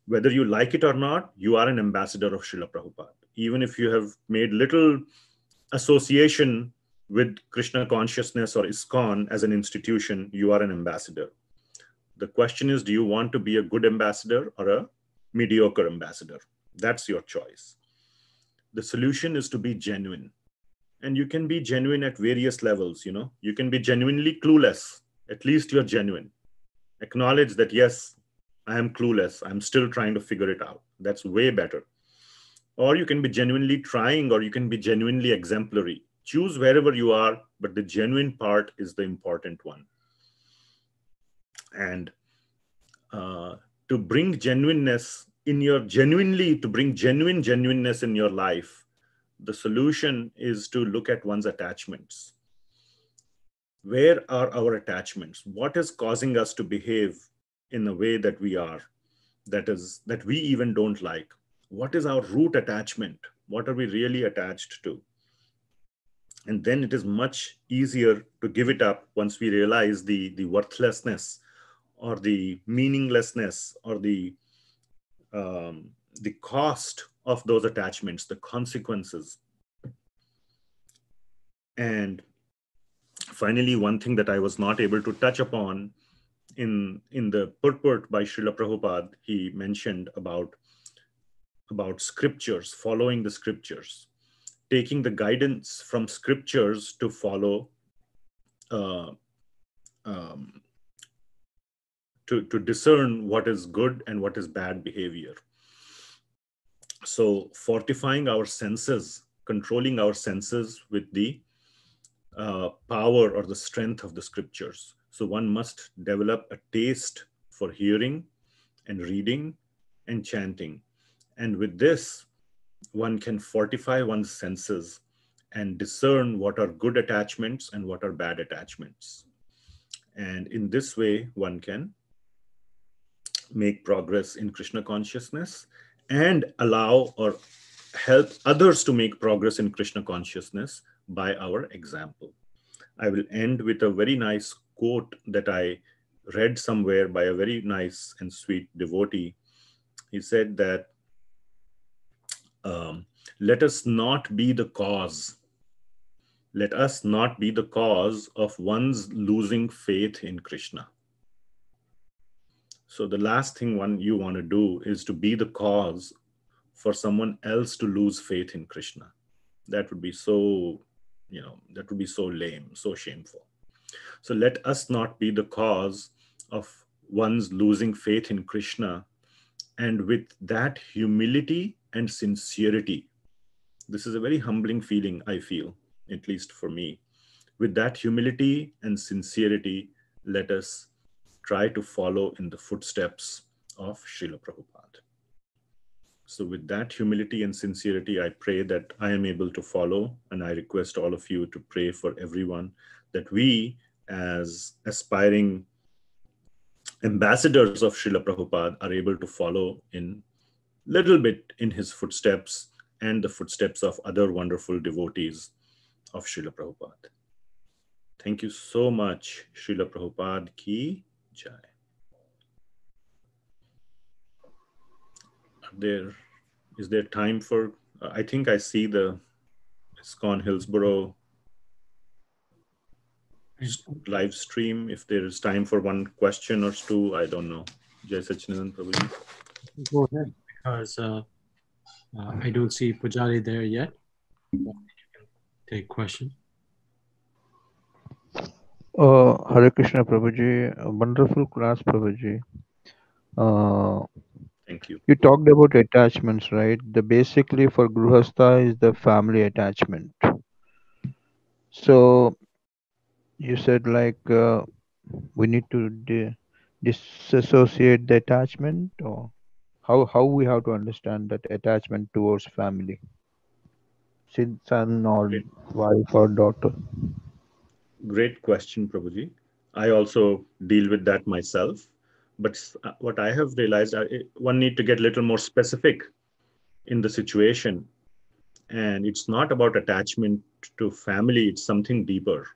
whether you like it or not, you are an ambassador of Srila Prabhupada. Even if you have made little association with Krishna consciousness or ISKCON as an institution, you are an ambassador. The question is, do you want to be a good ambassador or a mediocre ambassador? That's your choice. The solution is to be genuine. And you can be genuine at various levels, You can be genuinely clueless. At least you're genuine. Acknowledge that, yes, I am clueless, I'm still trying to figure it out. That's way better. Or you can be genuinely trying, or you can be genuinely exemplary. Choose wherever you are, but the genuine part is the important one. And to bring genuineness in your to bring genuineness in your life, the solution is to look at one's attachments. Where are our attachments? What is causing us to behave in a way that we are, that we even don't like? What is our root attachment? What are we really attached to? And then it is much easier to give it up once we realize the worthlessness or the meaninglessness or the cost of those attachments, the consequences. And finally, one thing that I was not able to touch upon in the purport by Srila Prabhupada, he mentioned about scriptures, following the scriptures, taking the guidance from scriptures to follow, to discern what is good and what is bad behavior. So fortifying our senses, controlling our senses with the power or the strength of the scriptures. So one must develop a taste for hearing and reading and chanting. And with this, one can fortify one's senses and discern what are good attachments and what are bad attachments. And in this way, one can make progress in Krishna consciousness and allow or help others to make progress in Krishna consciousness by our example. I will end with a very nice quote that I read somewhere by a very nice and sweet devotee. He said that, let us not be the cause. Let us not be the cause of one's losing faith in Krishna. So the last thing you want to do is to be the cause for someone else to lose faith in Krishna. That would be so, that would be so lame, so shameful. So let us not be the cause of one's losing faith in Krishna. And with that humility and sincerity, this is a very humbling feeling, I feel, at least for me. With that humility and sincerity, let us try to follow in the footsteps of Srila Prabhupada. So with that humility and sincerity, I pray that I am able to follow, and I request all of you to pray for everyone, that we as aspiring ambassadors of Srila Prabhupada are able to follow in little bit in his footsteps and the footsteps of other wonderful devotees of Srila Prabhupada. Thank you so much. Srila Prabhupada ki jai. Is there time for, I think I see the ISKCON Hillsborough live stream. If there is time for one question or two, I don't know. Jai Sachidanand Prabhuji. Go ahead, because I don't see Pujari there yet. You can take questions. Hare Krishna Prabhuji, a wonderful class Prabhuji. Thank you. You talked about attachments, right? Basically for Gruhastha is the family attachment. So you said like we need to disassociate the attachment, or how we have to understand that attachment towards family, son or wife or daughter. Great question, Prabhuji. I also deal with that myself. But what I have realized, one need to get a little more specific in the situation. And it's not about attachment to family, it's something deeper.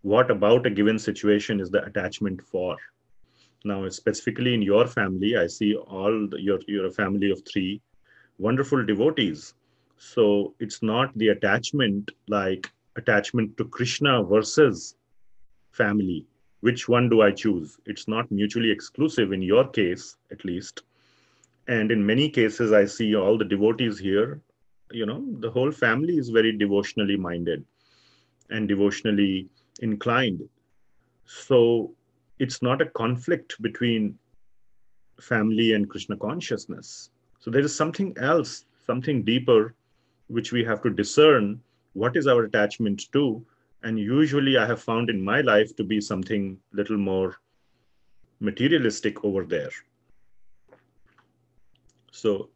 What about a given situation is the attachment for? Now, specifically in your family, I see you're a family of 3 wonderful devotees. So it's not the attachment like attachment to Krishna versus family. Which one do I choose? It's not mutually exclusive in your case, at least. And in many cases, I see all the devotees here, the whole family is very devotionally minded and devotionally inclined. So it's not a conflict between family and Krishna consciousness. So there is something else, something deeper, which we have to discern what is our attachment to. And usually I have found in my life to be something little more materialistic over there. So,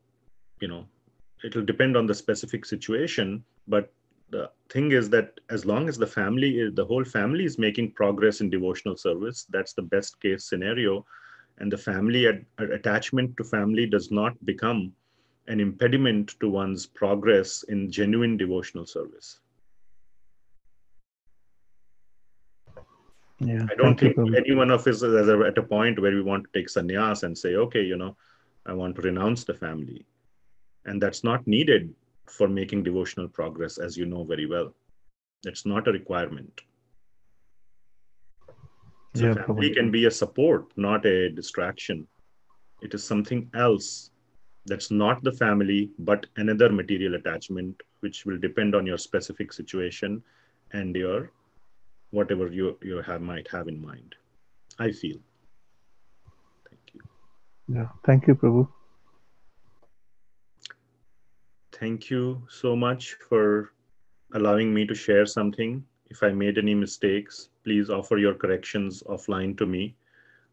it'll depend on the specific situation, but the thing is that as long as the whole family is making progress in devotional service, that's the best case scenario. And the family attachment to family does not become an impediment to one's progress in genuine devotional service. Yeah, I don't think Prabhu. any one of us is at a point where we want to take sannyas and say, okay, I want to renounce the family. And that's not needed for making devotional progress, as you know very well. It's not a requirement. So Yeah, family Prabhu. can be a support, not a distraction. It is something else that's not the family, but another material attachment, which will depend on your specific situation and your whatever you might have in mind. I feel. Thank you. Yeah, thank you, Prabhu. Thank you so much for allowing me to share something. If I made any mistakes, please offer your corrections offline to me.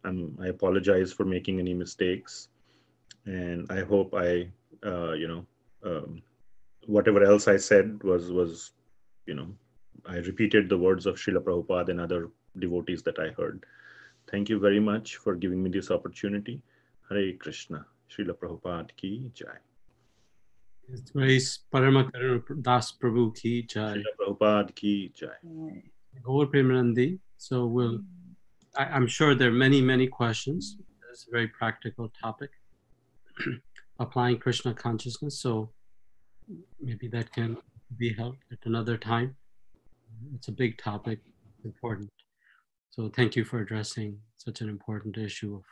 I apologize for making any mistakes, and I hope whatever else I said was I repeated the words of Srila Prabhupada and other devotees that I heard. Thank you very much for giving me this opportunity. Hare Krishna. Srila Prabhupada ki jai. His Grace Parama Karuna Das Prabhu ki jai. Srila Prabhupada ki jai. Gaur Premanandi. So I'm sure there are many questions. It's a very practical topic. Applying Krishna consciousness. So maybe that can be held at another time. It's a big topic, important. So thank you for addressing such an important issue of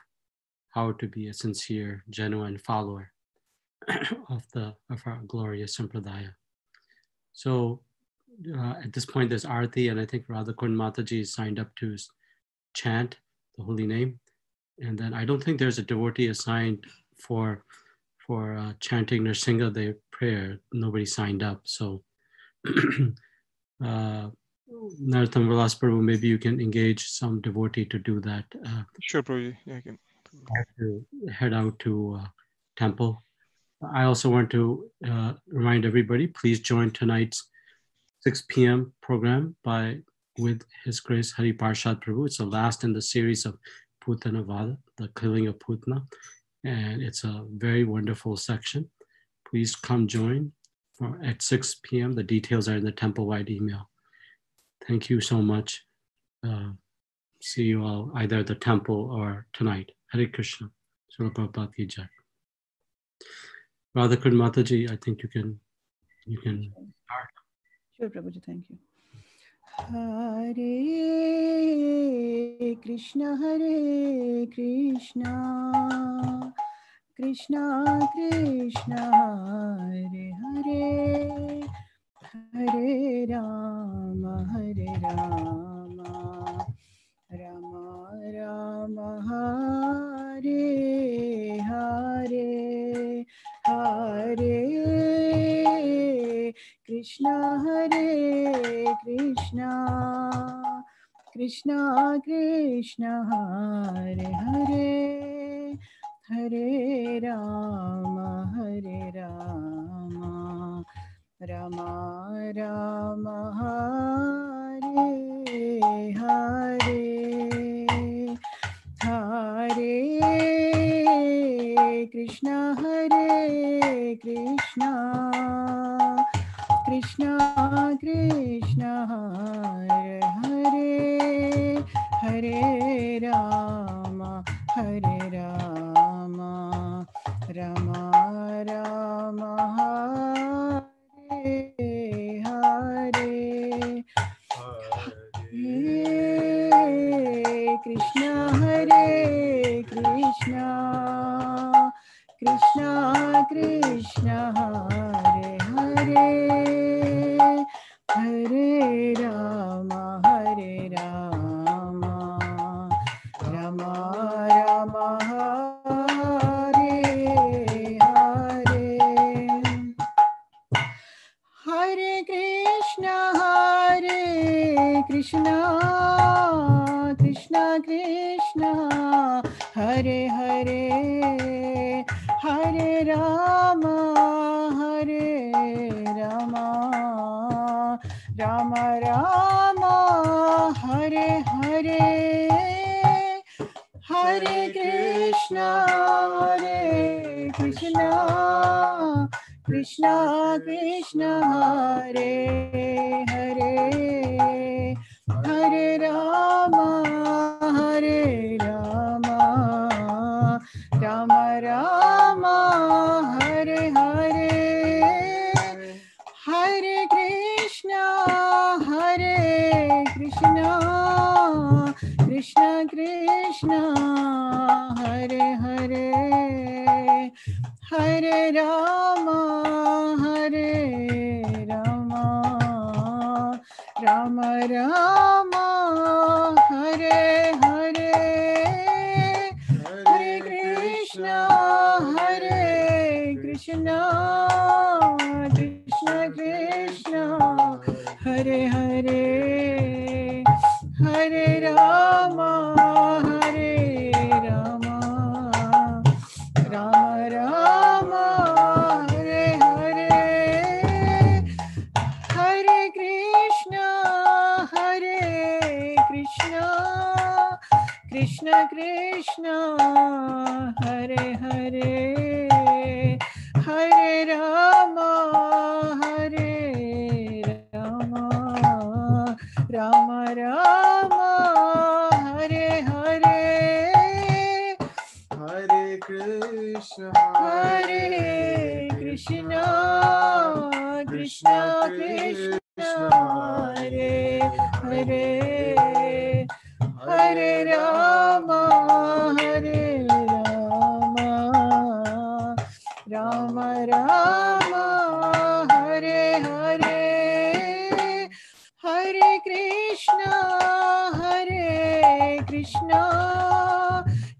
how to be a sincere, genuine follower of our glorious Sampradaya. So at this point, there's Arati, and I think Radhakund Mataji is signed up to chant the holy name. And then I don't think there's a devotee assigned for chanting Nrsimha Dev prayer. Nobody signed up. So Narottam Vilas Prabhu, maybe you can engage some devotee to do that. Sure, Prabhuji. Yeah, I can. I have to head out to temple. I also want to remind everybody, please join tonight's 6 p.m. program with His Grace Hari Parshad Prabhu. It's the last in the series of Putana Vada, the killing of Putana. And it's a very wonderful section. Please come join at 6 p.m. The details are in the temple-wide email. Thank you so much. See you all either at the temple or tonight. Hare Krishna. Srila Prabhupada ki jai. Radhakund Mataji, I think you can start. Sure, Prabhuji, thank you. Hare Krishna, Krishna Krishna, Hare Hare, Hare Rama, Rama Rama, Hare Hare, Hare Krishna, Krishna Krishna, Hare Hare, Hare Rama, Rama Rama, Hare Hare, Hare Krishna, Krishna Krishna, Hare Hare, Hare Rama, Rama Rama, Hare Hare, Hare Krishna, Krishna Krishna, Hare Hare, Hare Rama, Rama Rama, Hare Krishna, Krishna Krishna, Hare Hare, Hare Rama, Rama Rama, Hare Hare, Hare Krishna, Krishna Krishna, Hare Hare, Hare Rama, Rama Rama, Hare Hare, Hare Krishna, Krishna Krishna, Hare Hare, Hare Rama, Rama Rama, Hare Hare, Hare Krishna, Krishna Krishna, Hare Hare, Hare Rama, Rama Rama, Hare Hare, Hare Krishna, Krishna Krishna, Hare Hare, Hare Rama, Rama Rama, Hare Hare, Hare Krishna, Krishna Krishna, Hare Hare, Hare Rama, Rama Rama, Hare Hare, Hare Krishna,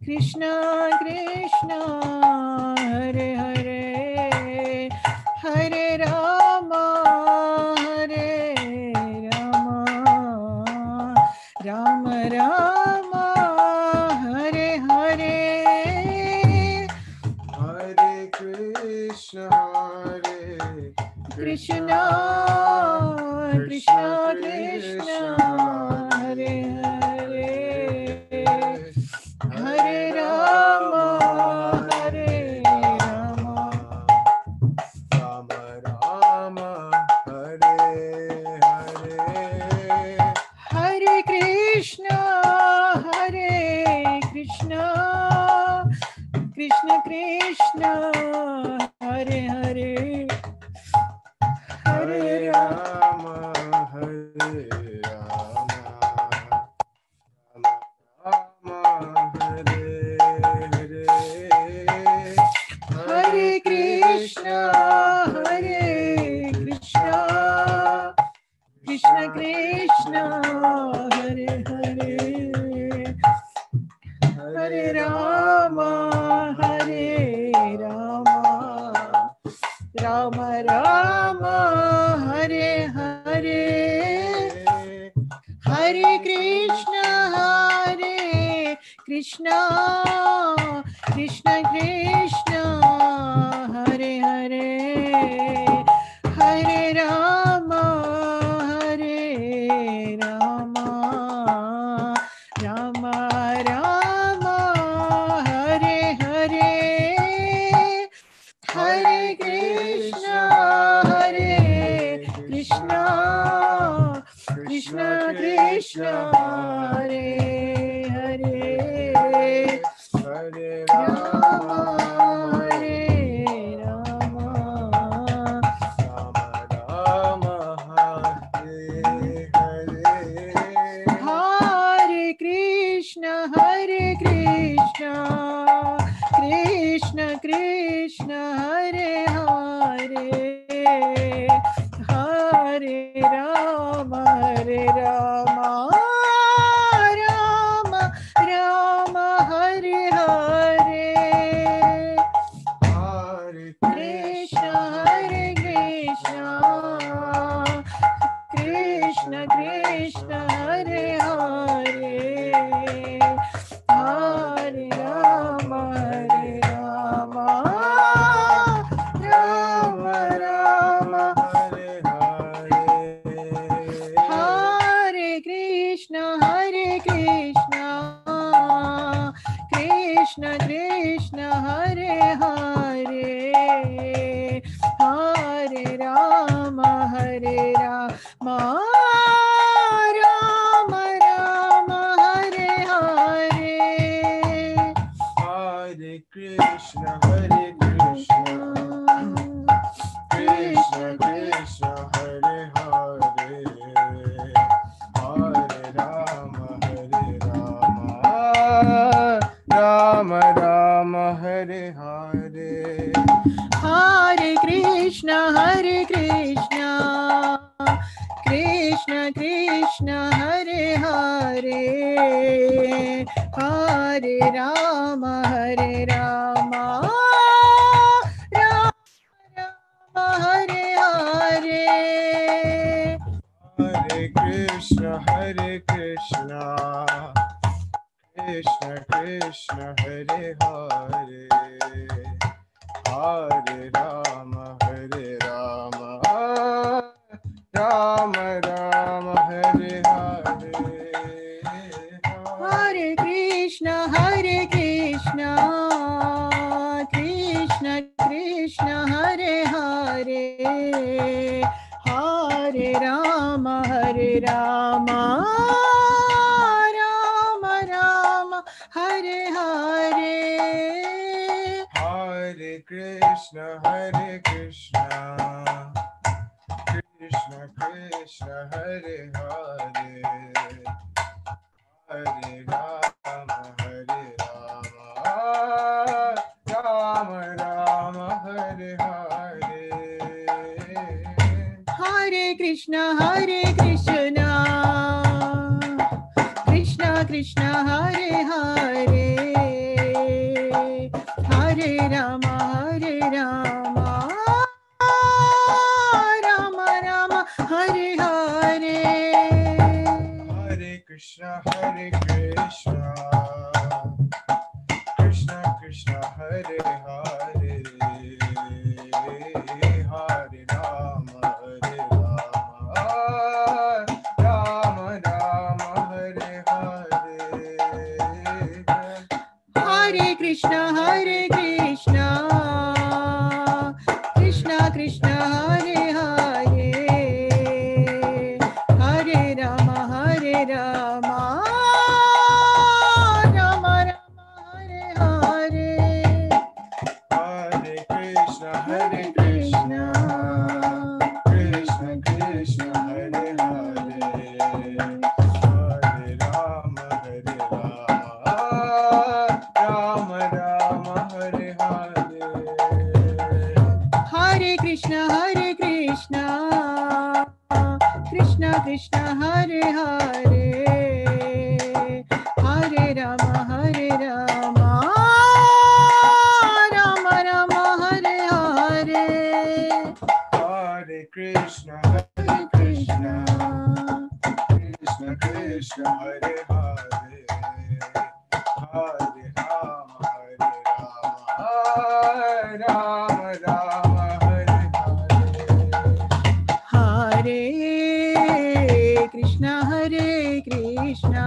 Krishna Krishna, Hare Hare, Hare Rama, Rama Rama, Hare Hare, Hare Krishna, Krishna Krishna, Hare Hare, Hare Rama, Rama Rama, Hare Hare, Hare Krishna, Krishna Krishna, Hare Hare, Hare Rama, Hare Rama, Rama Hare Hare, Hare Krishna, Krishna Krishna, Hare Hare, Hare Rama, Rama Rama, Hare Hare, Hare Krishna, Krishna Krishna, Hare Hare, Hare Rama, Rama Rama, Hare Hare, Hare Krishna, Krishna Krishna, Hare Hare, Hare Rama, Rama Rama, Hare Hare, Hare Krishna, Krishna Krishna, Hare Hare, Hare Rama, Rama Hare Rama, Rama Rama, Hare Hare. Hare Krishna, Hare Krishna, Krishna Krishna, Hare Hare, Hare Rama, Rama Rama, Hare Hare. Hare Krishna, Hare Krishna, Krishna Krishna, Hare Hare, Hare Rama, Rama Rama, Hare Hare. Hare Krishna, Hare Krishna, Krishna Krishna, Hare Hare, Hare Rama, Rama Rama, Hare Hare. Hare Krishna, Hare Krishna, Krishna Krishna, Hare Hare, Hare Rama, Rama Rama, Hare Hare. Hare Krishna, Hare Krishna, Krishna Krishna, Hare Hare, Hare Rama, Rama Rama, Hare Hare. Hare Krishna, Hare Krishna, Krishna Krishna, Hare Hare, Hare Rama, Rama Rama, Hare Hare. Hare Krishna, Hare Krishna, Krishna Krishna, Hare Hare, Hare Rama, Rama Rama, Hare Hare. Hare Krishna, Hare Krishna, Krishna Krishna, Hare Hare, Hare Rama, Rama Rama, Hare Hare. Hare Krishna, Hare Krishna, Krishna Krishna, Hare Hare, Hare Rama, Rama Rama, Hare Hare. Hare Krishna, Hare Krishna, Krishna Krishna, Hare Hare, Hare Rama, Rama Rama, Hare Hare. Hare Krishna, Hare Krishna, Krishna Krishna, Hare Hare, Hare Rama, Rama Rama, Hare Hare. Hare Krishna, Hare Krishna,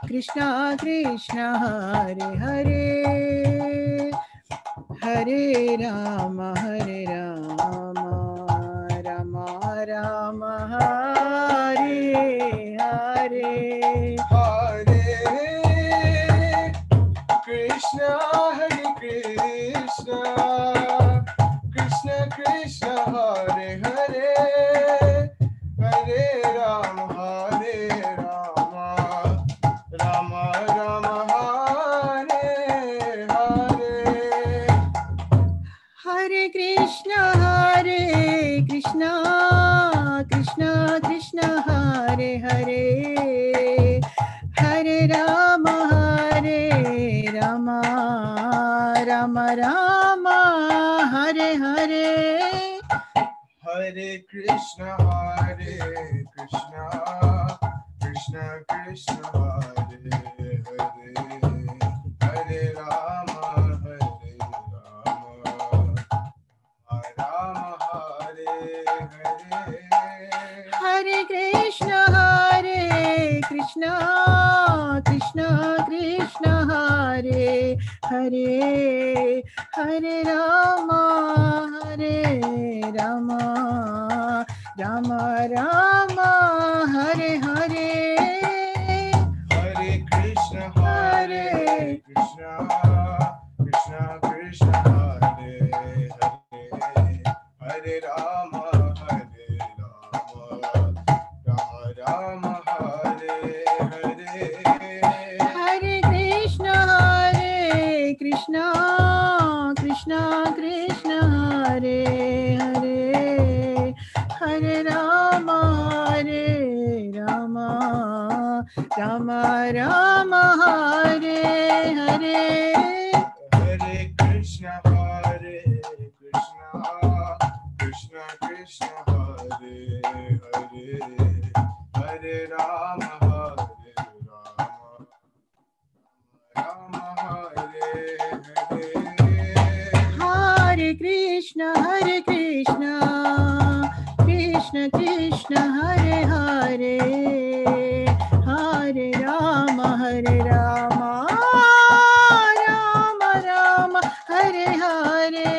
Krishna Krishna, Hare Hare, Hare Rama, Rama Rama, Hare Hare. Hare Krishna, Hare Krishna, Krishna Krishna, Hare Hare, Hare Rama, Rama Rama, Hare Hare. Hare Krishna, Krishna Krishna, Hare Hare, Hare Rama, Rama Rama, Hare Hare. Hare Krishna, Krishna Krishna, Hare Hare, Hare Rama, Rama Hare Hare. Hare Krishna, Krishna Krishna, Hare Hare, Hare Rama, Rama Rama Hare Hare Hare Krishna Krishna Krishna Hare Hare Hare Rama Rama Rama Hare Hare Hare Krishna Krishna Krishna Krishna Hare Hare Hare Rama Rama Rama Hare Hare Hare Krishna Krishna Krishna Hare Hare Hare Rama Rama Hare Hare Hare Krishna Krishna Krishna Hare Hare Hare Rama Rama Rama Hare Hare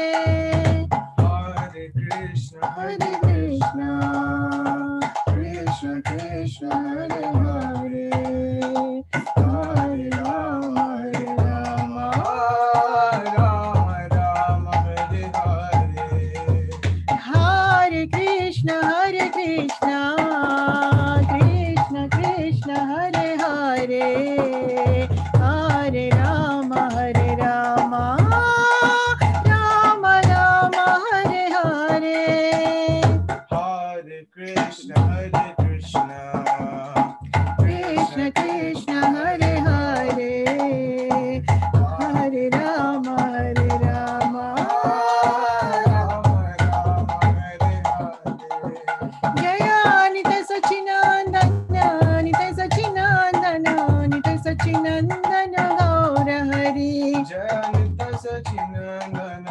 Hare Krishna Krishna Krishna Hare Hare Hare Rama Rama Hare Hare Hare Krishna Krishna Krishna Hare Hare Hare Rama Rama Rama Hare Hare Hare Krishna Krishna Hare Hare Hare Rama Rama Jaya Nitya Sachinandana Nitya Sachinandana Nitya Sachinandana Gaura Hari Jaya Nitya Sachinandana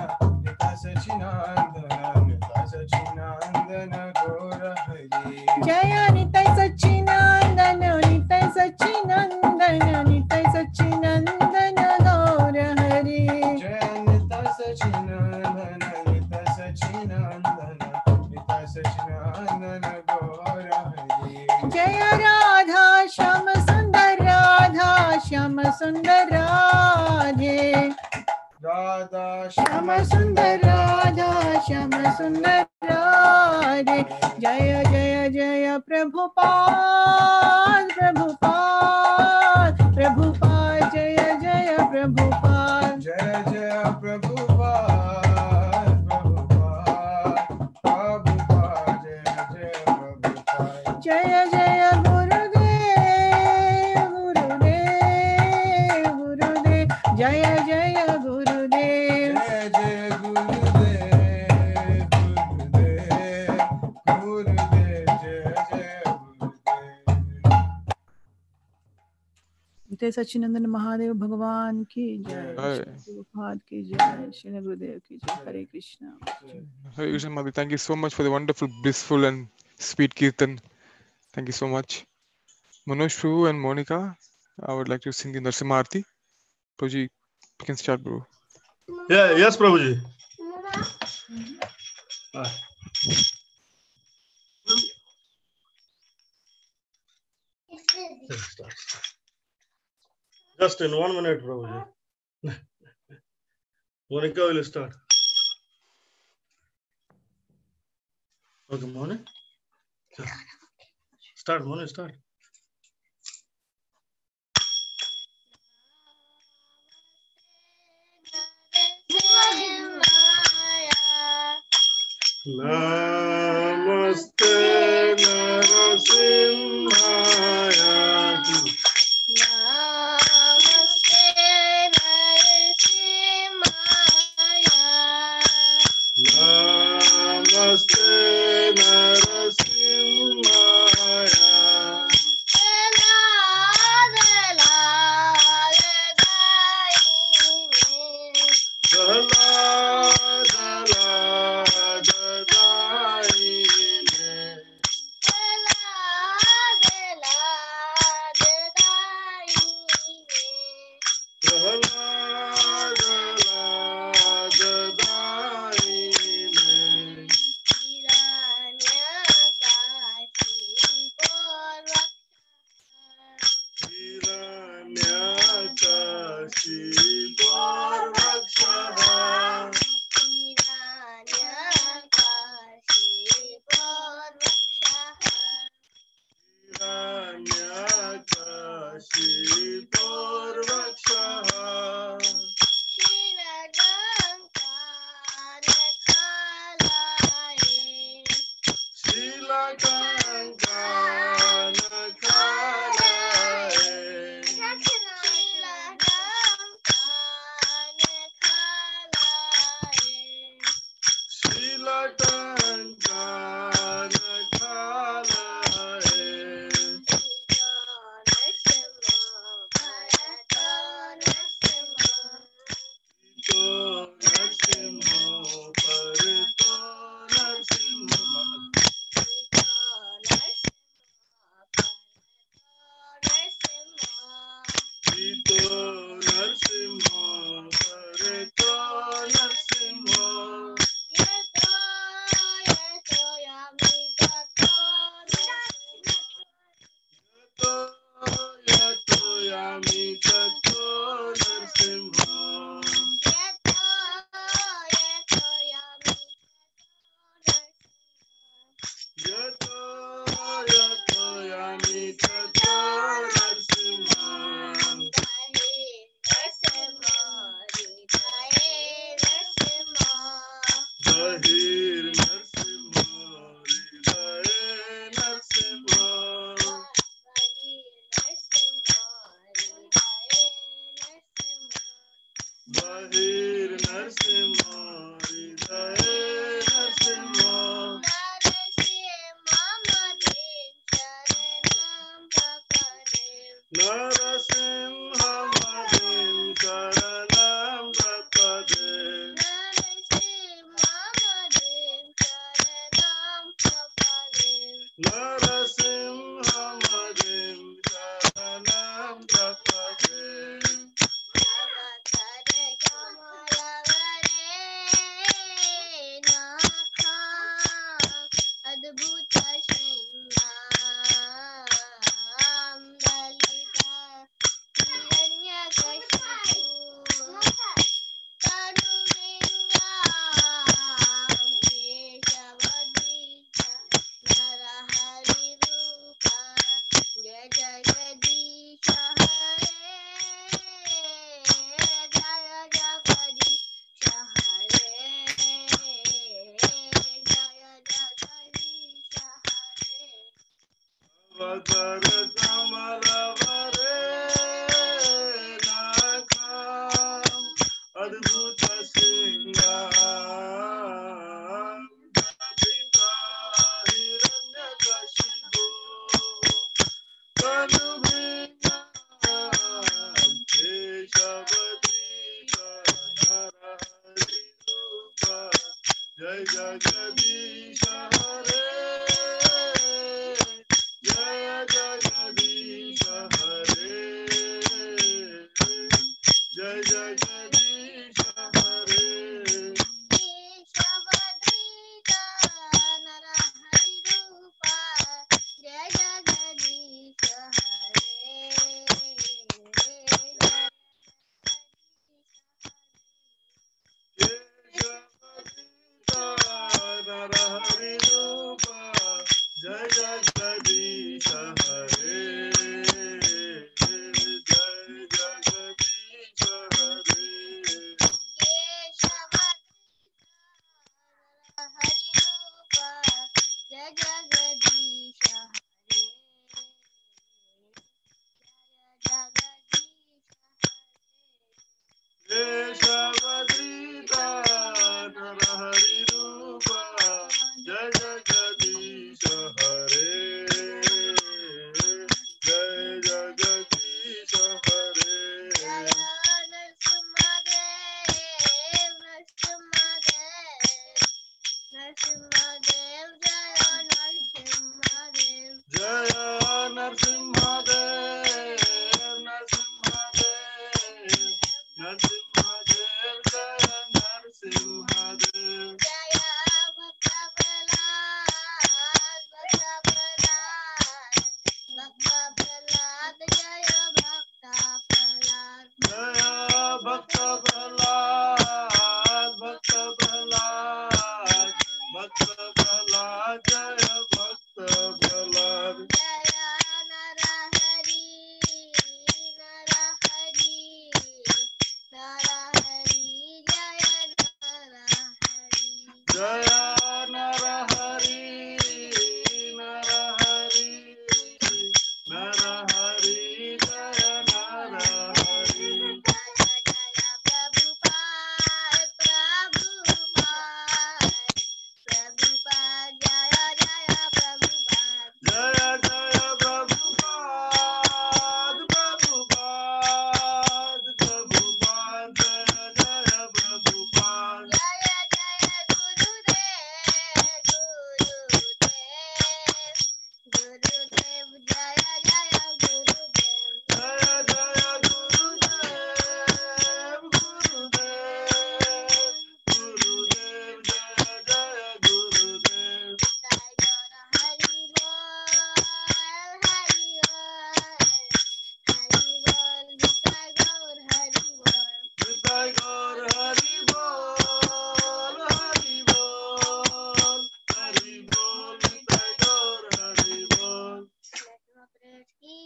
Nitya Sachinandana Gaura Hari Jaya Nitya Sachinandana Nitya Sachinandana Nitya Sachinandana Gaura Hari Jaya Nitya Sachinandana Nitya Sachinandana Gaura Hari Jaya Radha Shama Sundar Radhe Radha Shama Sundar Radha Shama Sundar Radhe Jaya Jaya Jaya Prabhupada Jaya Jaya Prabhupada Jaya Jaya Prabhupada Jaya Jaya Gurudev Jaya Jaya Gurudev Jaya Jaya Gurudev Jaya Jaya नित्य सच्चिनंदन महादेव भगवान की जय Hi. Shri Prabhupada की जय श्री गुरुदेव की जय हरे Krishna Hare Krishna Madhu, thank you so much for the wonderful, blissful, and sweet kirtan. Thank you so much. Manoj Prabhu and Monica, I would like to sing the Narsimha Aarti. Prabhuji, you can start, bro. Yeah, yes, Prabhuji. Just in 1 minute, Prabhuji. Monica will start. Okay, Moni. Start, Moni, start. Namaste Narasimhaya. Namaste Narasimhaya. Dala dala dadai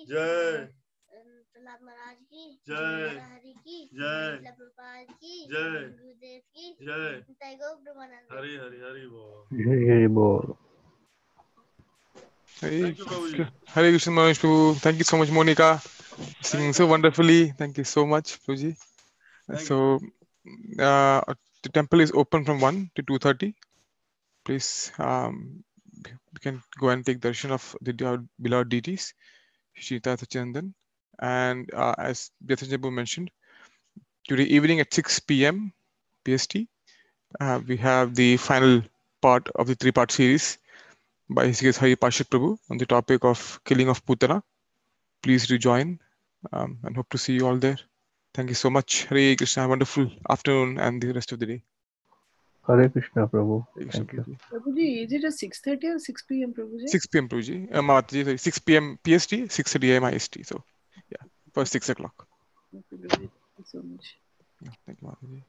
जय प्रहलाद महाराज की जय हरि की जय श्रील प्रभुपाद की जय गुरुदेव की जय निताई गौर प्रेमानंद। हरि हरि हरि बोल। Hari Hari Bol. Hare Thank you, Prabhuji. Hare Krishna, Manish Prabhu. Thank you so much, Monica, singing so wonderfully. Thank you so much, Prabhuji. Thank So, the temple is open from 1 to 2:30. Please, you can go and take darshan of the beloved deities, Shita Chandan. And as Bhyatha mentioned, today evening at 6 p.m. PST, we have the final part of the 3-part series by His Grace Hari Pashit Prabhu on the topic of killing of Putana. Please rejoin and hope to see you all there. Thank you so much. Hare Krishna. Have a wonderful afternoon and the rest of the day. Hare Krishna, Prabhu. Hare Krishna, Thank you. Prabhuji. Prabhuji, is it a 6:30 or 6 p.m. Prabhuji? 6 p.m. Prabhuji. Mataji, sorry, 6 p.m. PST, 6:30 a.m. IST. So, yeah, first 6 o'clock. Okay, Prabhuji. Thank you so much. Yeah, thank you, Mataji.